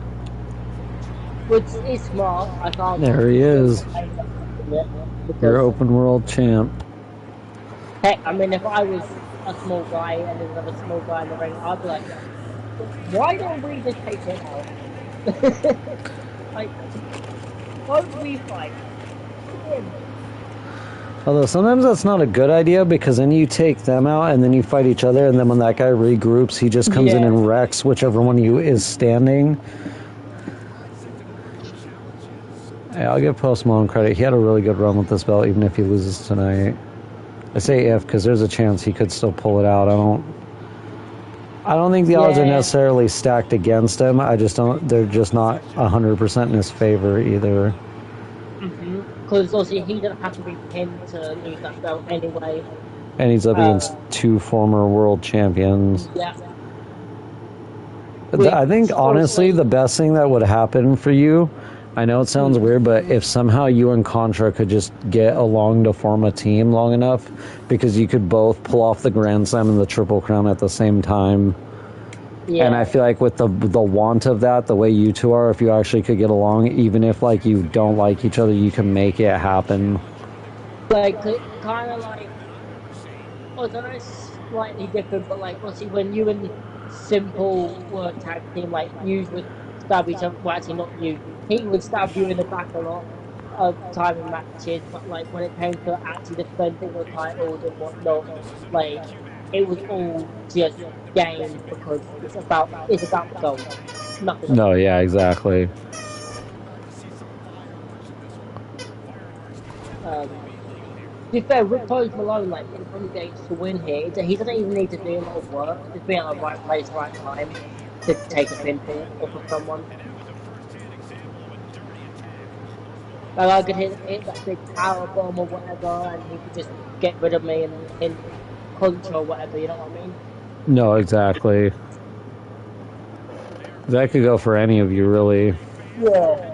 Which is smart, I can't... There he is. Your open world champ. Heck, I mean, if I was a small guy and there's another small guy in the ring, I'd be like, why don't we just take him out? Like, won't we fight him? Although sometimes that's not a good idea, because then you take them out and then you fight each other, and then when that guy regroups, he just comes in and wrecks whichever one of you is standing. Hey, I'll give Post Malone credit. He had a really good run with this belt, even if he loses tonight. I say if, because there's a chance he could still pull it out. I don't think the odds are necessarily stacked against him. I just don't. They're just not 100% in his favor either. Because obviously he doesn't have to be pinned to lose that belt anyway. And he's up against two former world champions. Yeah. I think, honestly, the best thing that would happen for you, I know it sounds weird, but if somehow you and Contra could just get along to form a team long enough, because you could both pull off the Grand Slam and the Triple Crown at the same time. Yeah. And I feel like with the want of that, the way you two are, if you actually could get along, even if, like, you don't like each other, you can make it happen. Like, kind of like, I don't know, it's slightly different, but, like, obviously when you and Simple were a tag team, like, you would stab each other, well, actually not you, he would stab you in the back a lot of time in matches, but, like, when it came to actually defending the titles and whatnot, like, it was all just game because it's about the goal. Nothing else. No, yeah, exactly. To be fair, with Post Malone, like, in some games to win here, he doesn't even need to do a lot of work. Just be at the right place, right time to take a pinfall off of someone. Like, I could hit that big power bomb or whatever, and he could just get rid of me and Contra or whatever, you know what I mean? No, exactly. That could go for any of you, really. Yeah.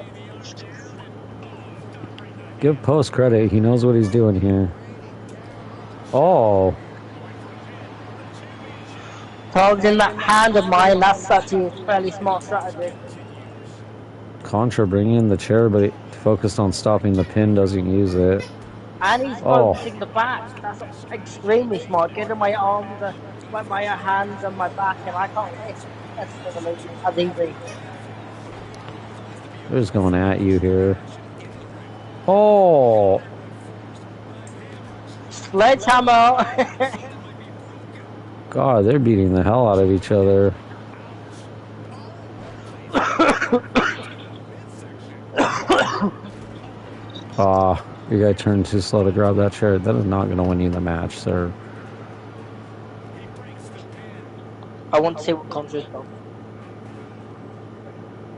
Give Post credit. He knows what he's doing here. Oh. Holding that hand of mine, that's actually a fairly smart strategy. Contra bringing in the chair, but he focused on stopping the pin, doesn't use it. And he's focusing the back. That's extremely smart. Getting my arms, my hands on my back, and I can't hit. That's as easy. They're just going at you here. Oh! Sledgehammer! God, they're beating the hell out of each other. Your guy turned too slow to grab that chair. That is not going to win you the match, sir. I want to see what Contra's got.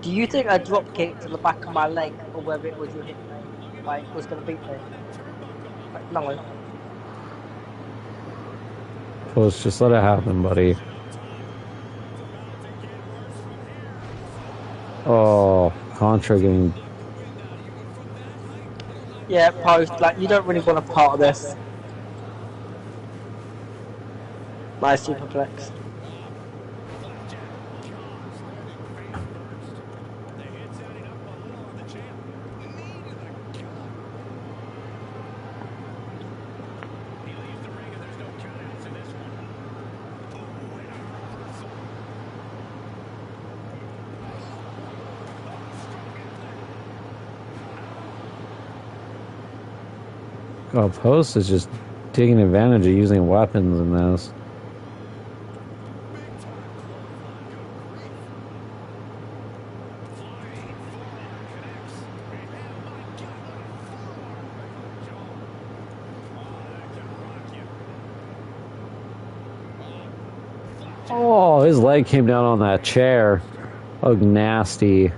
Do you think a drop kick to the back of my leg, or whether it was you hitting me, like, was going to beat me? Like, no. Post, just let it happen, buddy. Oh, Contra getting... Yeah, Post, like, you don't really want a part of this. Nice superplex. Oh, Post is just taking advantage of using weapons in this. Oh, his leg came down on that chair. Oh, nasty.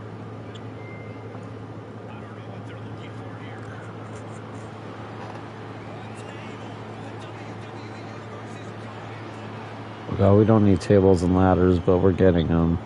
Oh, we don't need tables and ladders, but we're getting them.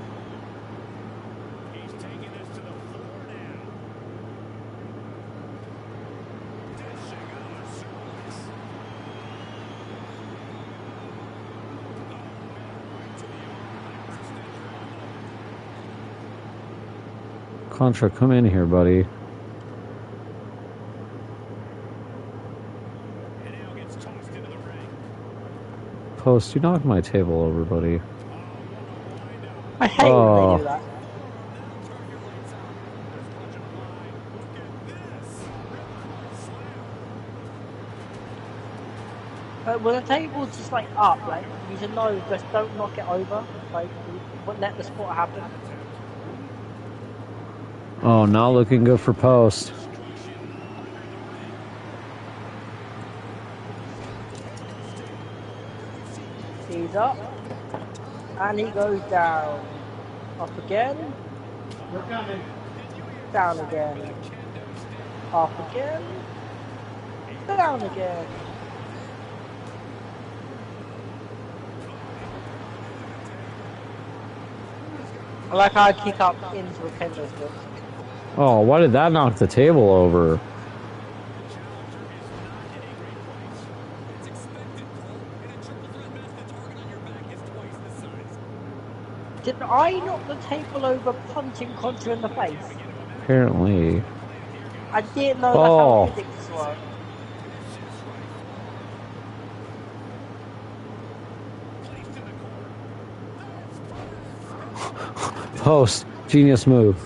Contra, come in here, buddy. Post, you knocked my table over, buddy. I hate when they do that. When the table's just like up, like, you should know, just don't knock it over. Like, wouldn't let the spot happen. Oh, not looking good for Post. He's up. And he goes down. Up again. We're coming. Down again. Up again. Down again. I like how I kick up into a kendo stick. Oh, why did that knock the table over? Did I knock the table over punching Contra in the face? Apparently. I didn't know that's how physics work. Post. Genius move.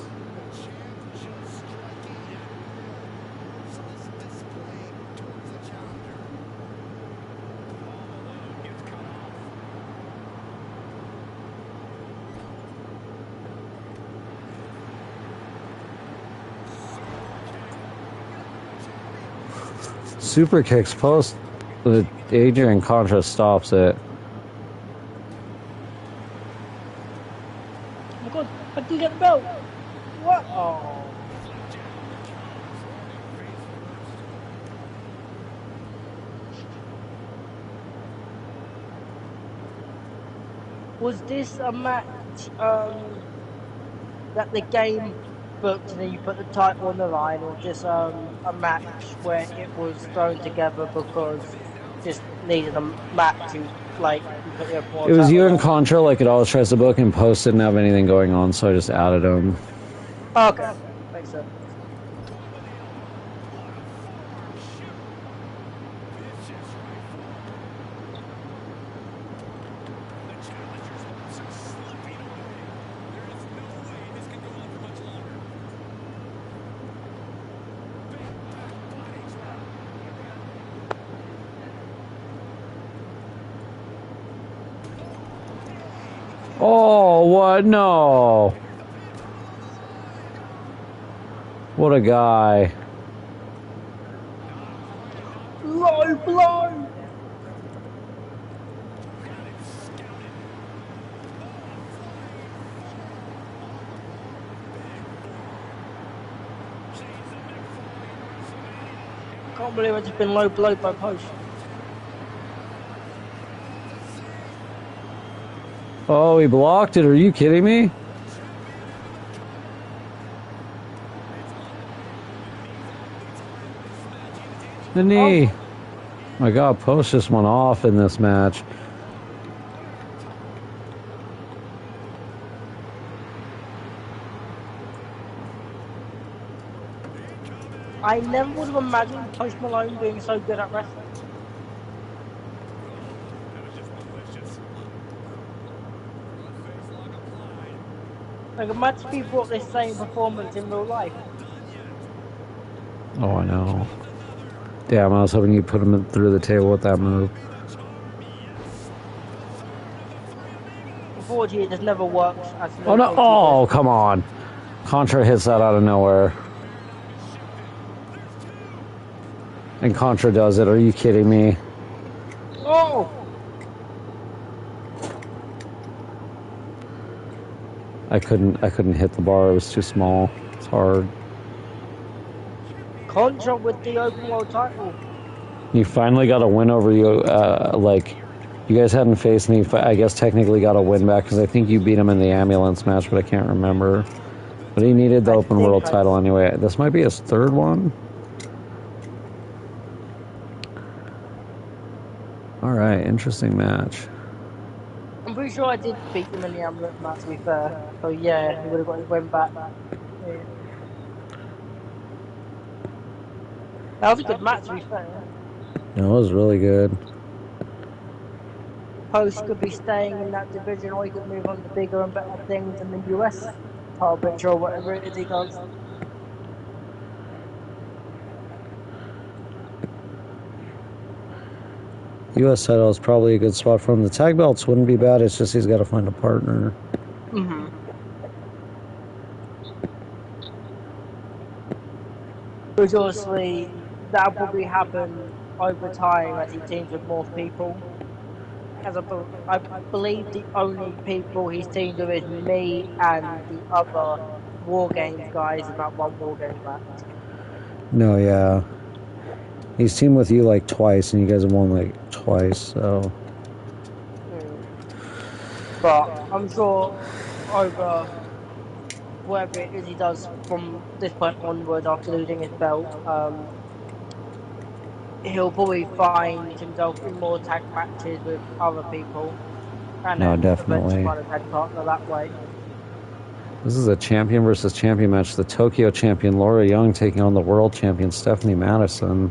Super kicks post. Adrian Contra stops it. Oh my god, I can get the belt! What? Oh. Was this a match that the game booked and then you put the title on the line, or just a match where it was thrown together because just needed a match to like put the It was you and on? Contra, like it always tries to book, and Post didn't have anything going on, so I just added him. Okay, makes sense. Oh, what? No. What a guy. Low blow! Can't believe I just been low blowed by Post. Oh, he blocked it. Are you kidding me? The knee. Oh my God, Post just went off in this match. I never would have imagined Post Malone being so good at wrestling. Like, imagine if he brought this same performance in real life. Oh, I know. Damn, I was hoping you put him through the table with that move. Unfortunately, it just never works. Oh, no. Oh, come on. Contra hits that out of nowhere. And Contra does it. Are you kidding me? Oh! I couldn't hit the bar. It was too small. It's hard. Contra with the open world title. You finally got a win over you. Like, you guys hadn't faced me. I guess technically got a win back because I think you beat him in the ambulance match, but I can't remember. But he needed the open world title anyway. This might be his third one. All right, interesting match. I'm pretty sure I did beat him in the ambulance match, to be fair. So yeah, he would have got his win back. Yeah. That was a good match, to be fair. It was really good. Post could be staying in that division, or he could move on to bigger and better things in the US title picture or whatever it is he does. US title is probably a good spot for him. The tag belts wouldn't be bad. It's just he's got to find a partner. Mm-hmm. Which obviously that'll probably happen over time as he teams with more people. I believe the only people he's teamed with is me and the other War Games guys in that one War Games match. No, yeah. He's teamed with you like twice, and you guys have won like twice, so. But I'm sure over whatever it is he does from this point onward after losing his belt, he'll probably find himself in more tag matches with other people and No, then eventually definitely. find a tag partner that way. This is a champion versus champion match. The Tokyo champion Laura Young taking on the world champion Stephanie Madison.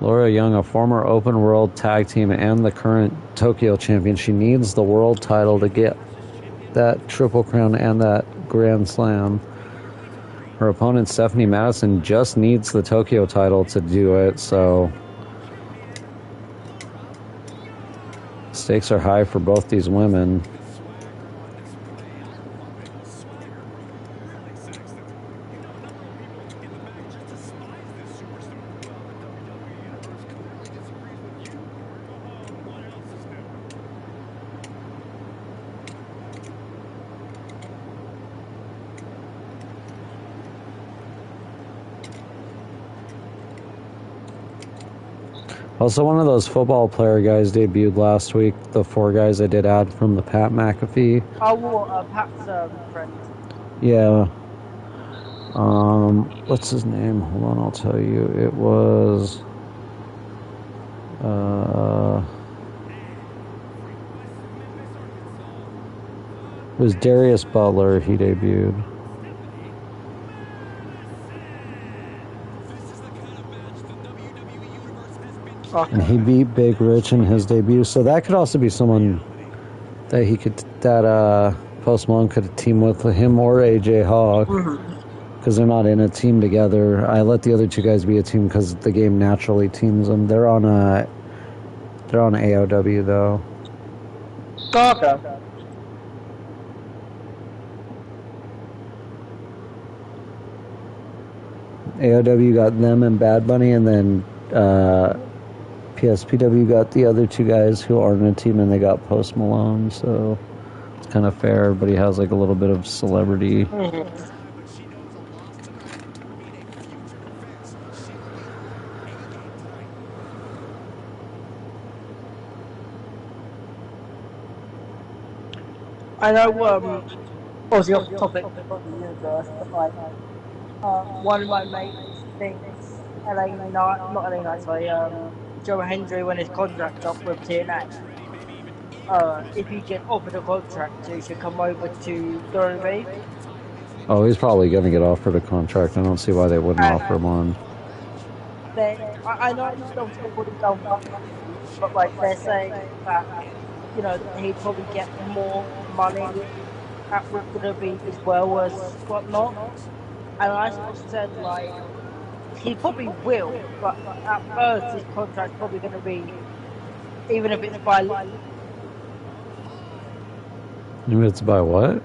Laura Young, a former open world tag team and the current Tokyo champion. She needs the world title to get that Triple Crown and that Grand Slam. Her opponent Stephanie Madison just needs the Tokyo title to do it, so stakes are high for both these women. Also, one of those football player guys debuted last week. The 4 guys I did add from the Pat McAfee. Oh, Pat's friend. Yeah. What's his name? Hold on, I'll tell you. It was. It was Darius Butler. He debuted. Okay. And he beat Big Rich in his debut, so that could also be someone that Post Malone could team with him or AJ Hawk, because they're not in a team together. I let the other 2 guys be a team because the game naturally teams them. They're on AOW though. Okay. AOW got them and Bad Bunny, and then PSPW got the other 2 guys who aren't in a team, and they got Post Malone, so it's kind of fair. Everybody has like a little bit of celebrity. I know, obviously off topic of the universe, but like, one of my mates thinks not LA Knight, sorry, Joe Hendry when his contract's up with TNA. If he get offered a contract, he should come over to WWE. Oh, he's probably going to get offered a contract. I don't see why they wouldn't offer him one. I know he's obviously already done one, but like they're saying that he'd probably get more money at WWE as well as whatnot. And I sort of said like he probably will, but at first his contract's probably going to be, even if it's by. It's by what?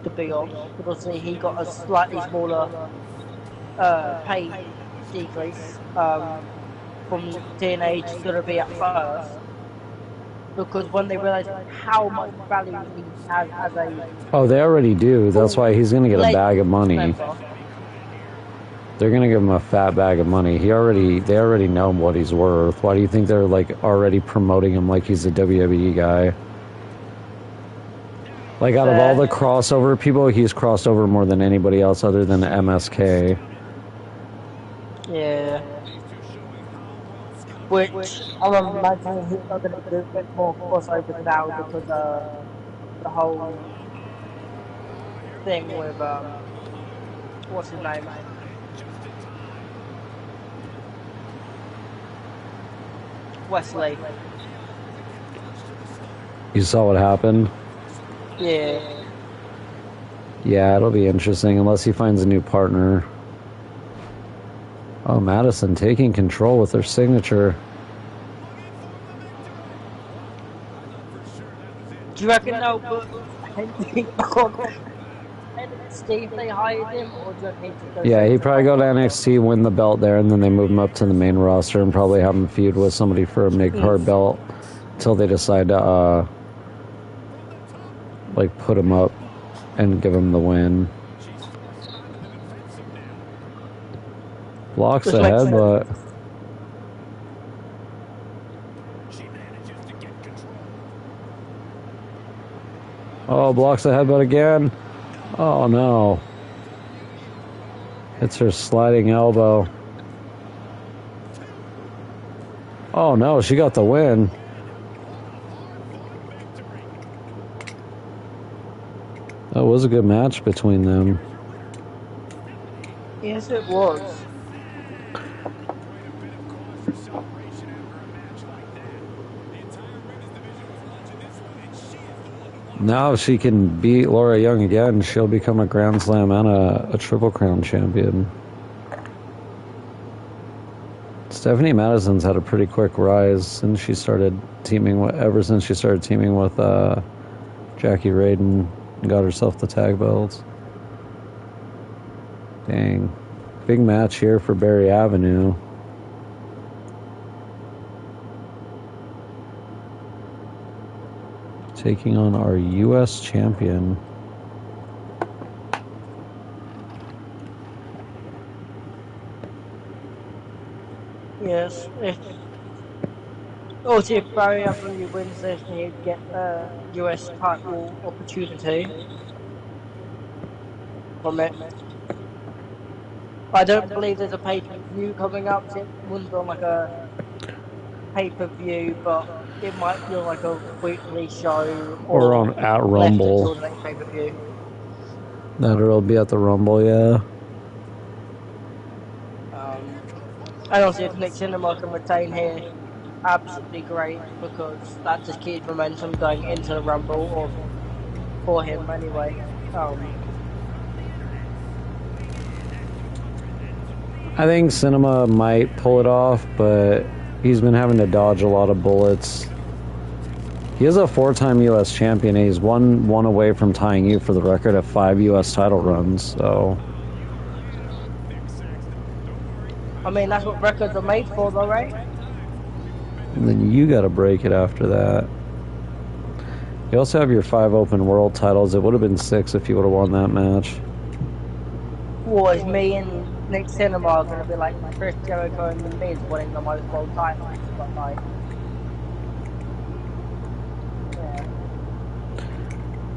To be honest, because he got a slightly smaller pay decrease from TNA to WWE at first, because when they realised how much value he has as a. Oh, they already do. That's why he's going to get a bag of money. Member. They're going to give him a fat bag of money. They already know what he's worth. Why do you think they're like already promoting him like he's a WWE guy? Like out of all the crossover people, he's crossed over more than anybody else other than MSK. Yeah. Which I'm imagining he's not going to do a bit more crossover now because the whole thing with what's his name? Wesley. You saw what happened? Yeah. Yeah, it'll be interesting unless he finds a new partner. Oh, Madison taking control with her signature. Do you reckon they'll put potentially on NXT if they hired him, or do you reckon he'd just go Yeah, straight he'd to probably go to main NXT, win the belt there, and then they move him up to the main roster and probably have him feud with somebody for a mid-card belt until they decide to, like, put him up and give him the win. Blocks Which ahead, makes but... sense. Oh, blocks the headbutt again. Oh, no. It's her sliding elbow. Oh, no, she got the win. That was a good match between them. Yes, it was. Now if she can beat Laura Young again, she'll become a Grand Slam and a Triple Crown champion. Stephanie Madison's had a pretty quick rise since she started teaming with, ever since she started teaming with Jackie Raiden and got herself the tag belts. Dang. Big match here for Barry Avenue. Taking on our U.S. champion. Yes. If Barry Avenue wins this, then he'd get a US title opportunity from it. I don't believe there's a pay-per-view coming up, so it wouldn't be on like a pay-per-view, but it might be on like a weekly show Or or on at left Rumble. until the next pay-per-view. That'll be at the Rumble, yeah. And also, if Nick Cinema can retain here, absolutely great, because that just keeps momentum going into the Rumble, or for him anyway. I think Cinema might pull it off, but he's been having to dodge a lot of bullets. He is a 4-time U.S. champion, and he's one away from tying you for the record of 5 U.S. title runs, so... I mean, that's what records are made for, though, right? And then you gotta break it after that. You also have your 5 open world titles. It would have been 6 if you would have won that match. Or is me and Nick Cinema are going to be like Chris Jericho and The Miz winning the most world titles, but like... Yeah.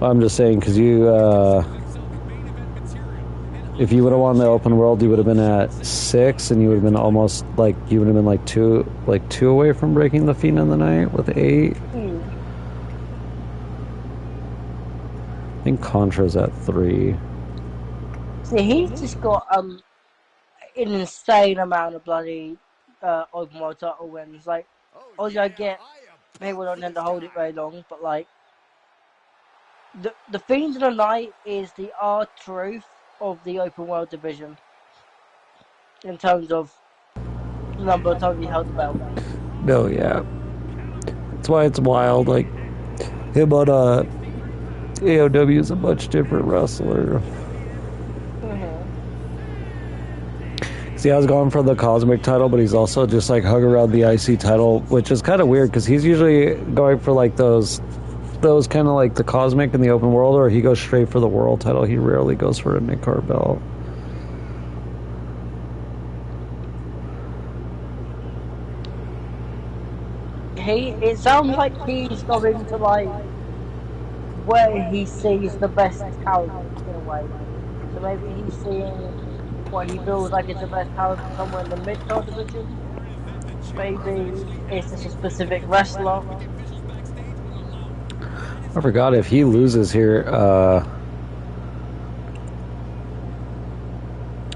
I'm just saying, because you, if you would have won the open world, you would have been at 6, and you would have been almost like, you would have been like two away from breaking the Fiend in the Night with 8. I think Contra's at 3. See, he's just got an insane amount of bloody open world title wins. Like, obviously I get people don't tend to hold it very long, but like, the Fiend in the Night is the R-Truth of the open world division in terms of the number of times he held the belt. No, yeah. That's why it's wild. Like, him on AOW is a much different wrestler. See, I was going for the Cosmic title, but he's also just like hung around the IC title, which is kind of weird because he's usually going for like those kind of like the Cosmic in the open world, or he goes straight for the world title. He rarely goes for a mid-card belt. It sounds like he's going to like where he sees the best talent in a way. So maybe he's seeing what he feels like is the best talent somewhere in the mid-card division. Maybe it's just a specific wrestler. I forgot if he loses here,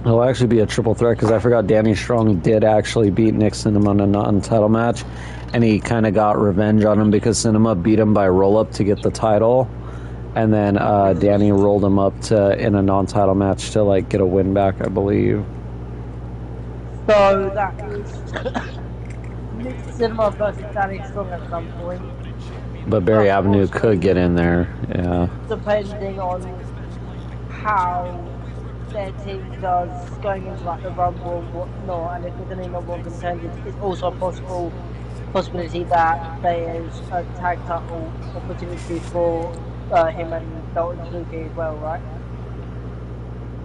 it'll actually be a triple threat because I forgot Danny Strong did actually beat Nick Cinema in a non-title match, and he kind of got revenge on him because Cinema beat him by roll-up to get the title, and then Danny rolled him up in a non-title match to like get a win back, I believe. So that is Nick Cinema versus Danny Strong at some point. But Barry Of Avenue course, could get in there. Yeah. depending on how their team does going into like the Rumble and whatnot, and if there's any number one contenders, it's also a possibility that there's a tag title opportunity for him and Dalton Suzuki as well, right?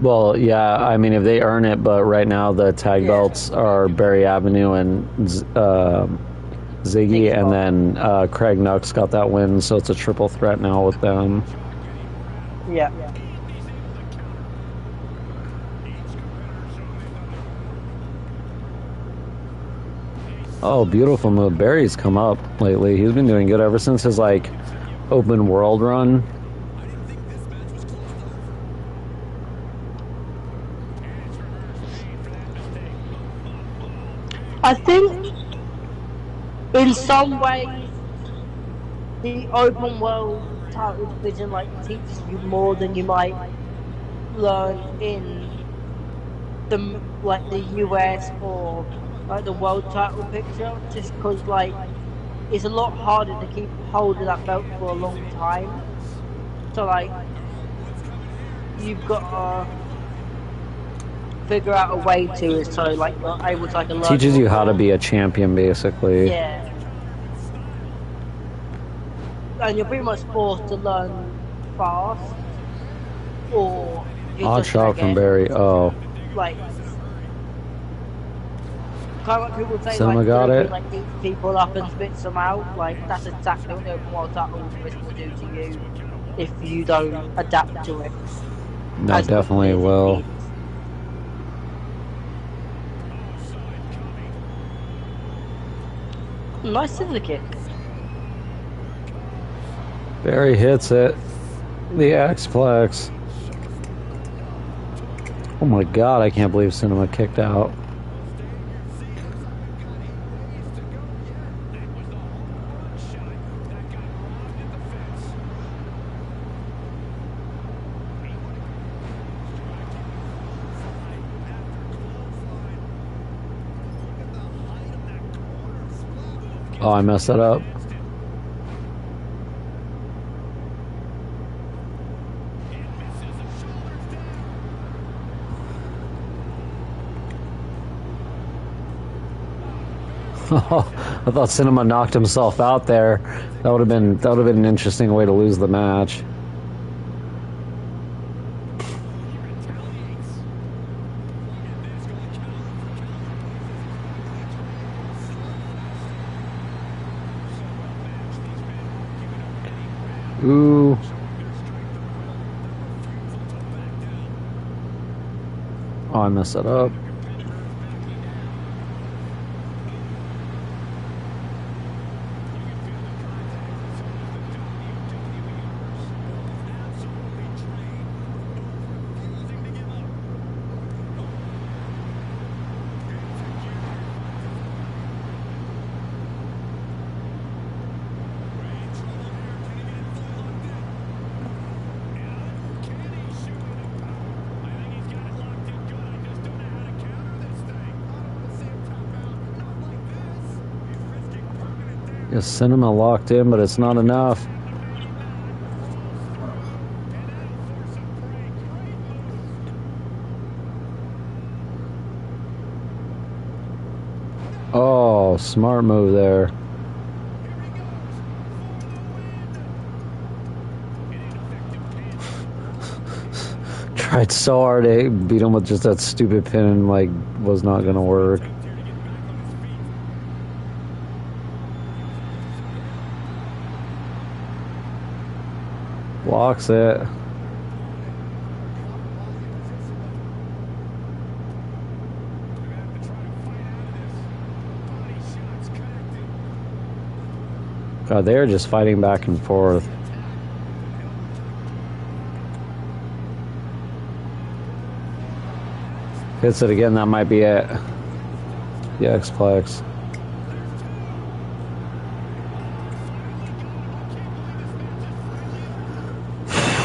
Well, yeah, I mean, if they earn it, but right now the tag belts are Barry Avenue and Ziggy, and then Craig Nux got that win, so it's a triple threat now with them. Yeah. Oh, beautiful move. Barry's come up lately. He's been doing good ever since his, like, open world run. I think in some ways the open world title division like teaches you more than you might learn in the US or like the world title picture, just because like it's a lot harder to keep hold of that belt for a long time. So like you've got to figure out a way to, so like you're able to like learn. Teaches you how to be a champion, basically. Yeah. And you're pretty much forced to learn fast, or Odd shot from Barry. Oh. Like, kind of like people say, Cinema like, got it. Like eats people up and spits them out. Like that's exactly what the open world title will do to you if you don't adapt to it. No, definitely will. Nice scissor kick. Barry hits it. The X-Plex. Oh my god, I can't believe Cinema kicked out. Oh, I messed that up. I thought Cinema knocked himself out there. That would have been an interesting way to lose the match. Ooh. Oh, I messed that up. Yes, Cinema locked in, but it's not enough. Oh, smart move there. Tried so hard to beat him with just that stupid pin and like was not gonna work. Blocks it. God, they're just fighting back and forth. Hits it again, that might be it. The X-Plex.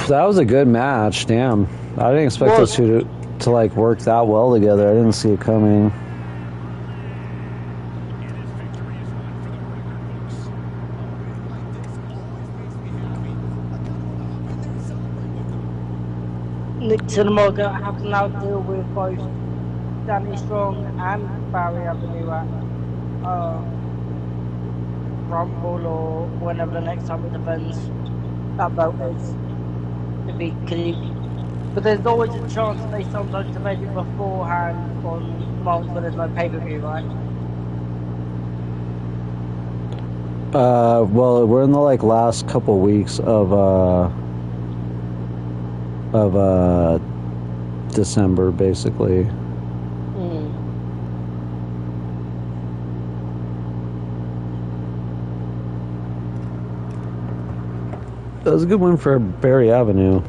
That was a good match. Damn, I didn't expect those two to like work that well together. I didn't see it coming. Nick Cinema gonna have to now deal with both Danny Strong and Barry Avenue at Rumble or whenever the next time he defends that belt is. But there's always a chance that they sometimes defend it beforehand on months when there's no pay-per-view, right? Well, we're in the last couple weeks of December, basically. That was a good win for Barry Avenue.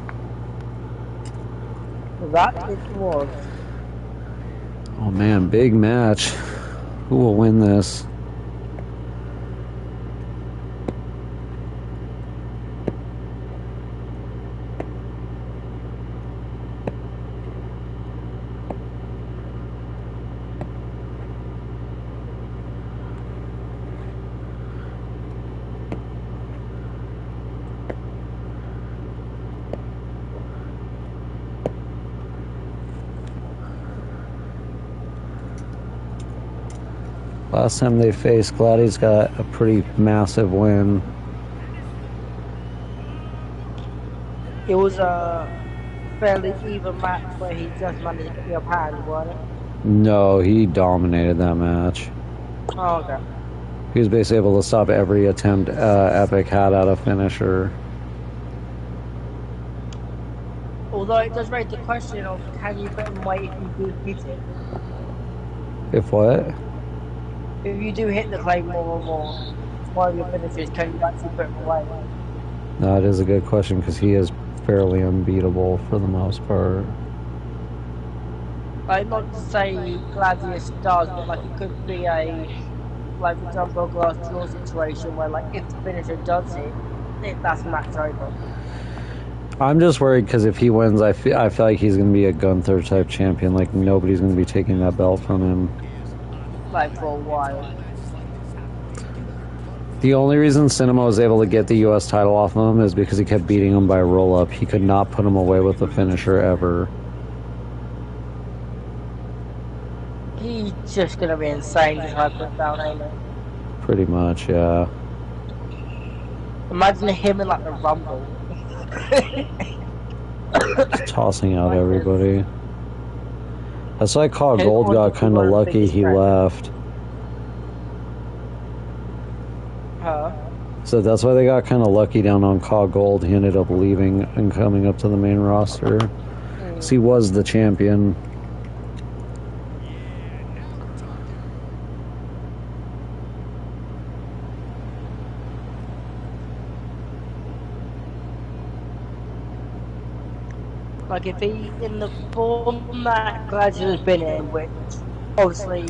That it was. Oh man, big match. Who will win this? Last time they faced, Gladys got a pretty massive win. It was a fairly even match where he just managed to get the upper hand, wasn't it? No, he dominated that match. Oh, okay. He was basically able to stop every attempt Epic had at a finisher. Although it does raise the question of, can you put him away if you do hit it? If what? If you do hit the claymore or more, one of your finishers, can you actually put him away? No, it is a good question because he is fairly unbeatable for the most part. Like, not to say Gladius does, but like it could be a, like for example, a glass draw situation where like if the finisher does hit, that's match over. I'm just worried because if he wins, I feel like he's going to be a Gunther type champion. Like nobody's going to be taking that belt from him. Like for a while. The only reason Cinema was able to get the U.S. title off of him is because he kept beating him by roll-up. He could not put him away with the finisher ever. He's just gonna be insane to try to put down, ain't it? Pretty much, yeah. Imagine him in like the Rumble. Just tossing out everybody. That's why Call Gold got kind of lucky he left. Huh? So that's why they got kind of lucky down on Call Gold. He ended up leaving and coming up to the main roster. So he was the champion. Like if he, in the form that Gladius has been in, which obviously,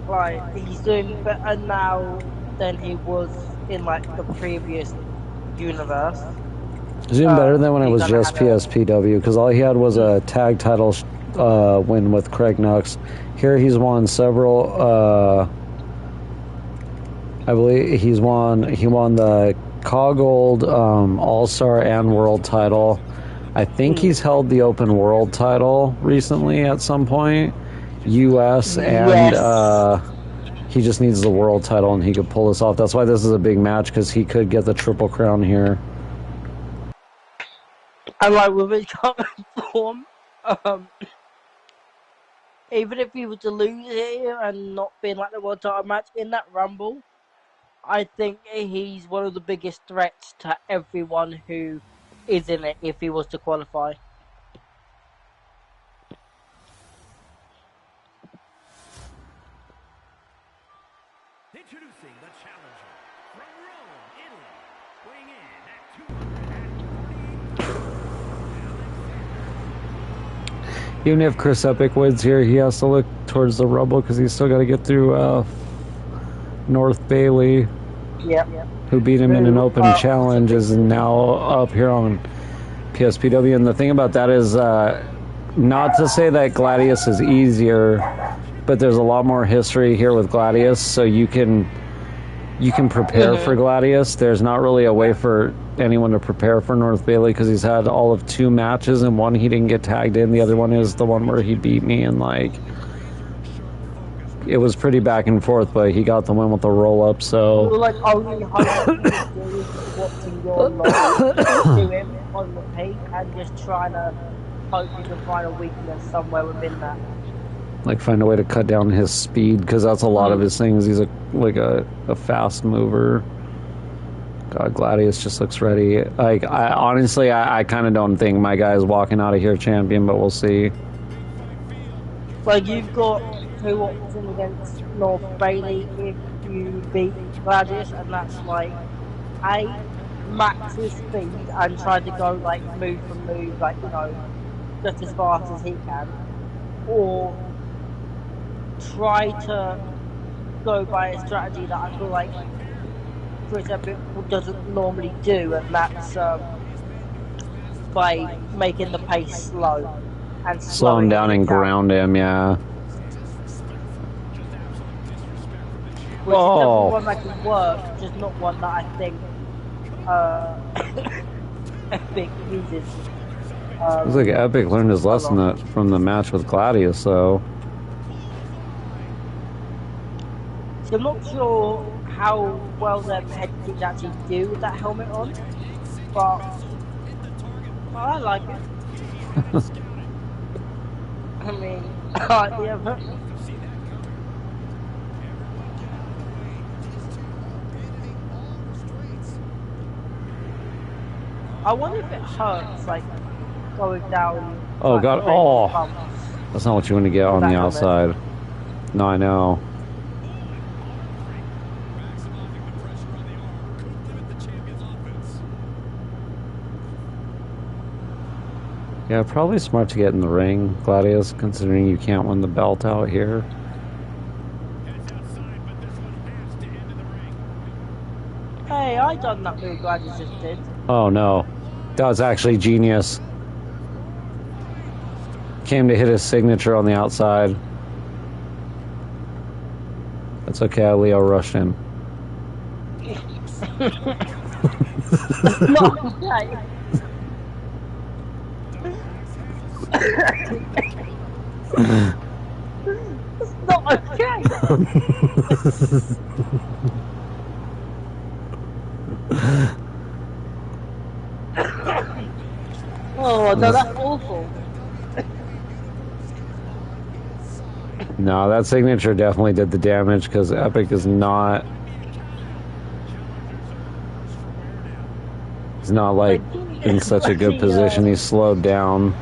like he's doing better now than he was in like the previous universe. He's doing better than when it was just PSPW because all he had was a tag title win with Craig Nux. Here he's won several. I believe he won the Call Gold All-Star and World title. I think he's held the Open World title recently at some point, US, and he just needs the World title and he could pull this off. That's why this is a big match because he could get the Triple Crown here. And like with his current form, even if he was to lose here and not be in like the World title match in that Rumble, I think he's one of the biggest threats to everyone who is in it if he was to qualify. Introducing the challenger from Rome, Italy, weighing in at 200. Even if Chris Epic wins here, he has to look towards the Rumble because he's still got to get through North Bailey. Yep. Who beat him in an open challenge, is now up here on PSPW. And the thing about that is, not to say that Gladius is easier, but there's a lot more history here with Gladius, so you can prepare for Gladius. There's not really a way for anyone to prepare for North Bailey because he's had all of 2 matches, and one he didn't get tagged in. The other one is the one where he beat me, and like it was pretty back and forth, but he got the win with the roll up. So like only hoping you can do is watching your live do him on repeat and just trying to hope you can find a weakness somewhere within that. like find a way to cut down his speed because that's a lot of his things. He's a fast mover. God, Gladius just looks ready. Like I honestly kind of don't think my guy is walking out of here champion, but we'll see. Like you've got 2 options against North Bailey if you beat Gladius, and that's like A, max his speed and try to go like move for move, like just as fast as he can, or try to go by a strategy that I feel like Chris Epic doesn't normally do, and that's by making the pace slow and slow him down and ground him, yeah. Which is definitely one that can work, just not one that I think Epic uses. Looks like Epic learned his lesson from the match with Gladius, so. So I'm not sure how well their head teams actually do with that helmet on, but I like it. I mean, I like the helmet. I wonder if it hurts, like, going down... Oh, like, God. Oh! That's not what you want to get on the outside. No, I know. Yeah, probably smart to get in the ring, Gladius, considering you can't win the belt out here. Hey, I done that move Gladius just did. Oh no, that was actually genius. Came to hit his signature on the outside. That's okay, Leo rushed him. No, okay. It's not okay. Oh no, that's awful. No, that signature definitely did the damage because Epic is not. He's not like in such a good position. He's slowed down.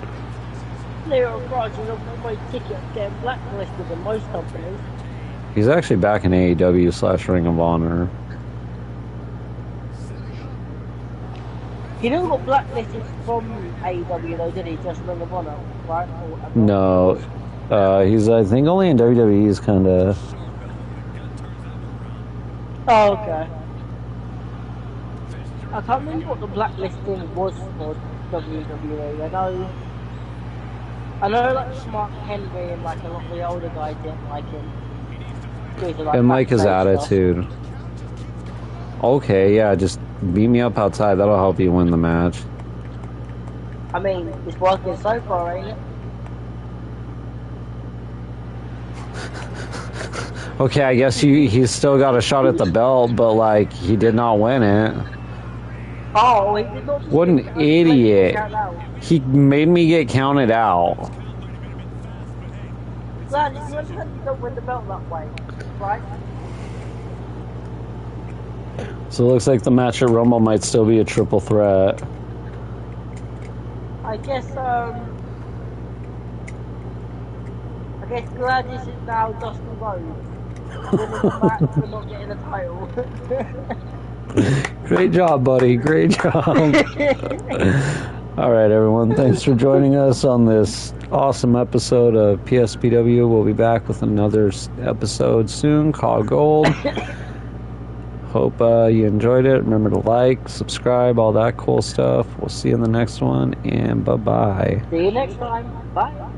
Leo Raj is on my ticket getting blacklisted in most companies. He's actually back in AEW / Ring of Honor. He never got blacklisted from AEW though, did he? Just Ring of Honor, right? No, he's I think only in WWE. He's kind of. Oh, okay. I can't remember what the blacklisting was for WWE. I know like Mark Henry and like a lot of the older guys didn't like him. Like, and like his attitude. Stuff. Okay, yeah, just beat me up outside. That'll help you win the match. I mean, it's working so far, ain't it? Okay, I guess he's still got a shot at the belt, but like he did not win it. Oh, he did not. What an idiot! He made me get counted out. Glad you don't win the belt that way, right? So it looks like the match at Rumble might still be a triple threat. I guess Gladys is now Dustin Rhodes. Winning the match for not getting a title. Great job, buddy. Great job. All right, everyone. Thanks for joining us on this awesome episode of PSPW. We'll be back with another episode soon called Gold. Hope you enjoyed it. Remember to like, subscribe, all that cool stuff. We'll see you in the next one, and bye-bye. See you next time. Bye.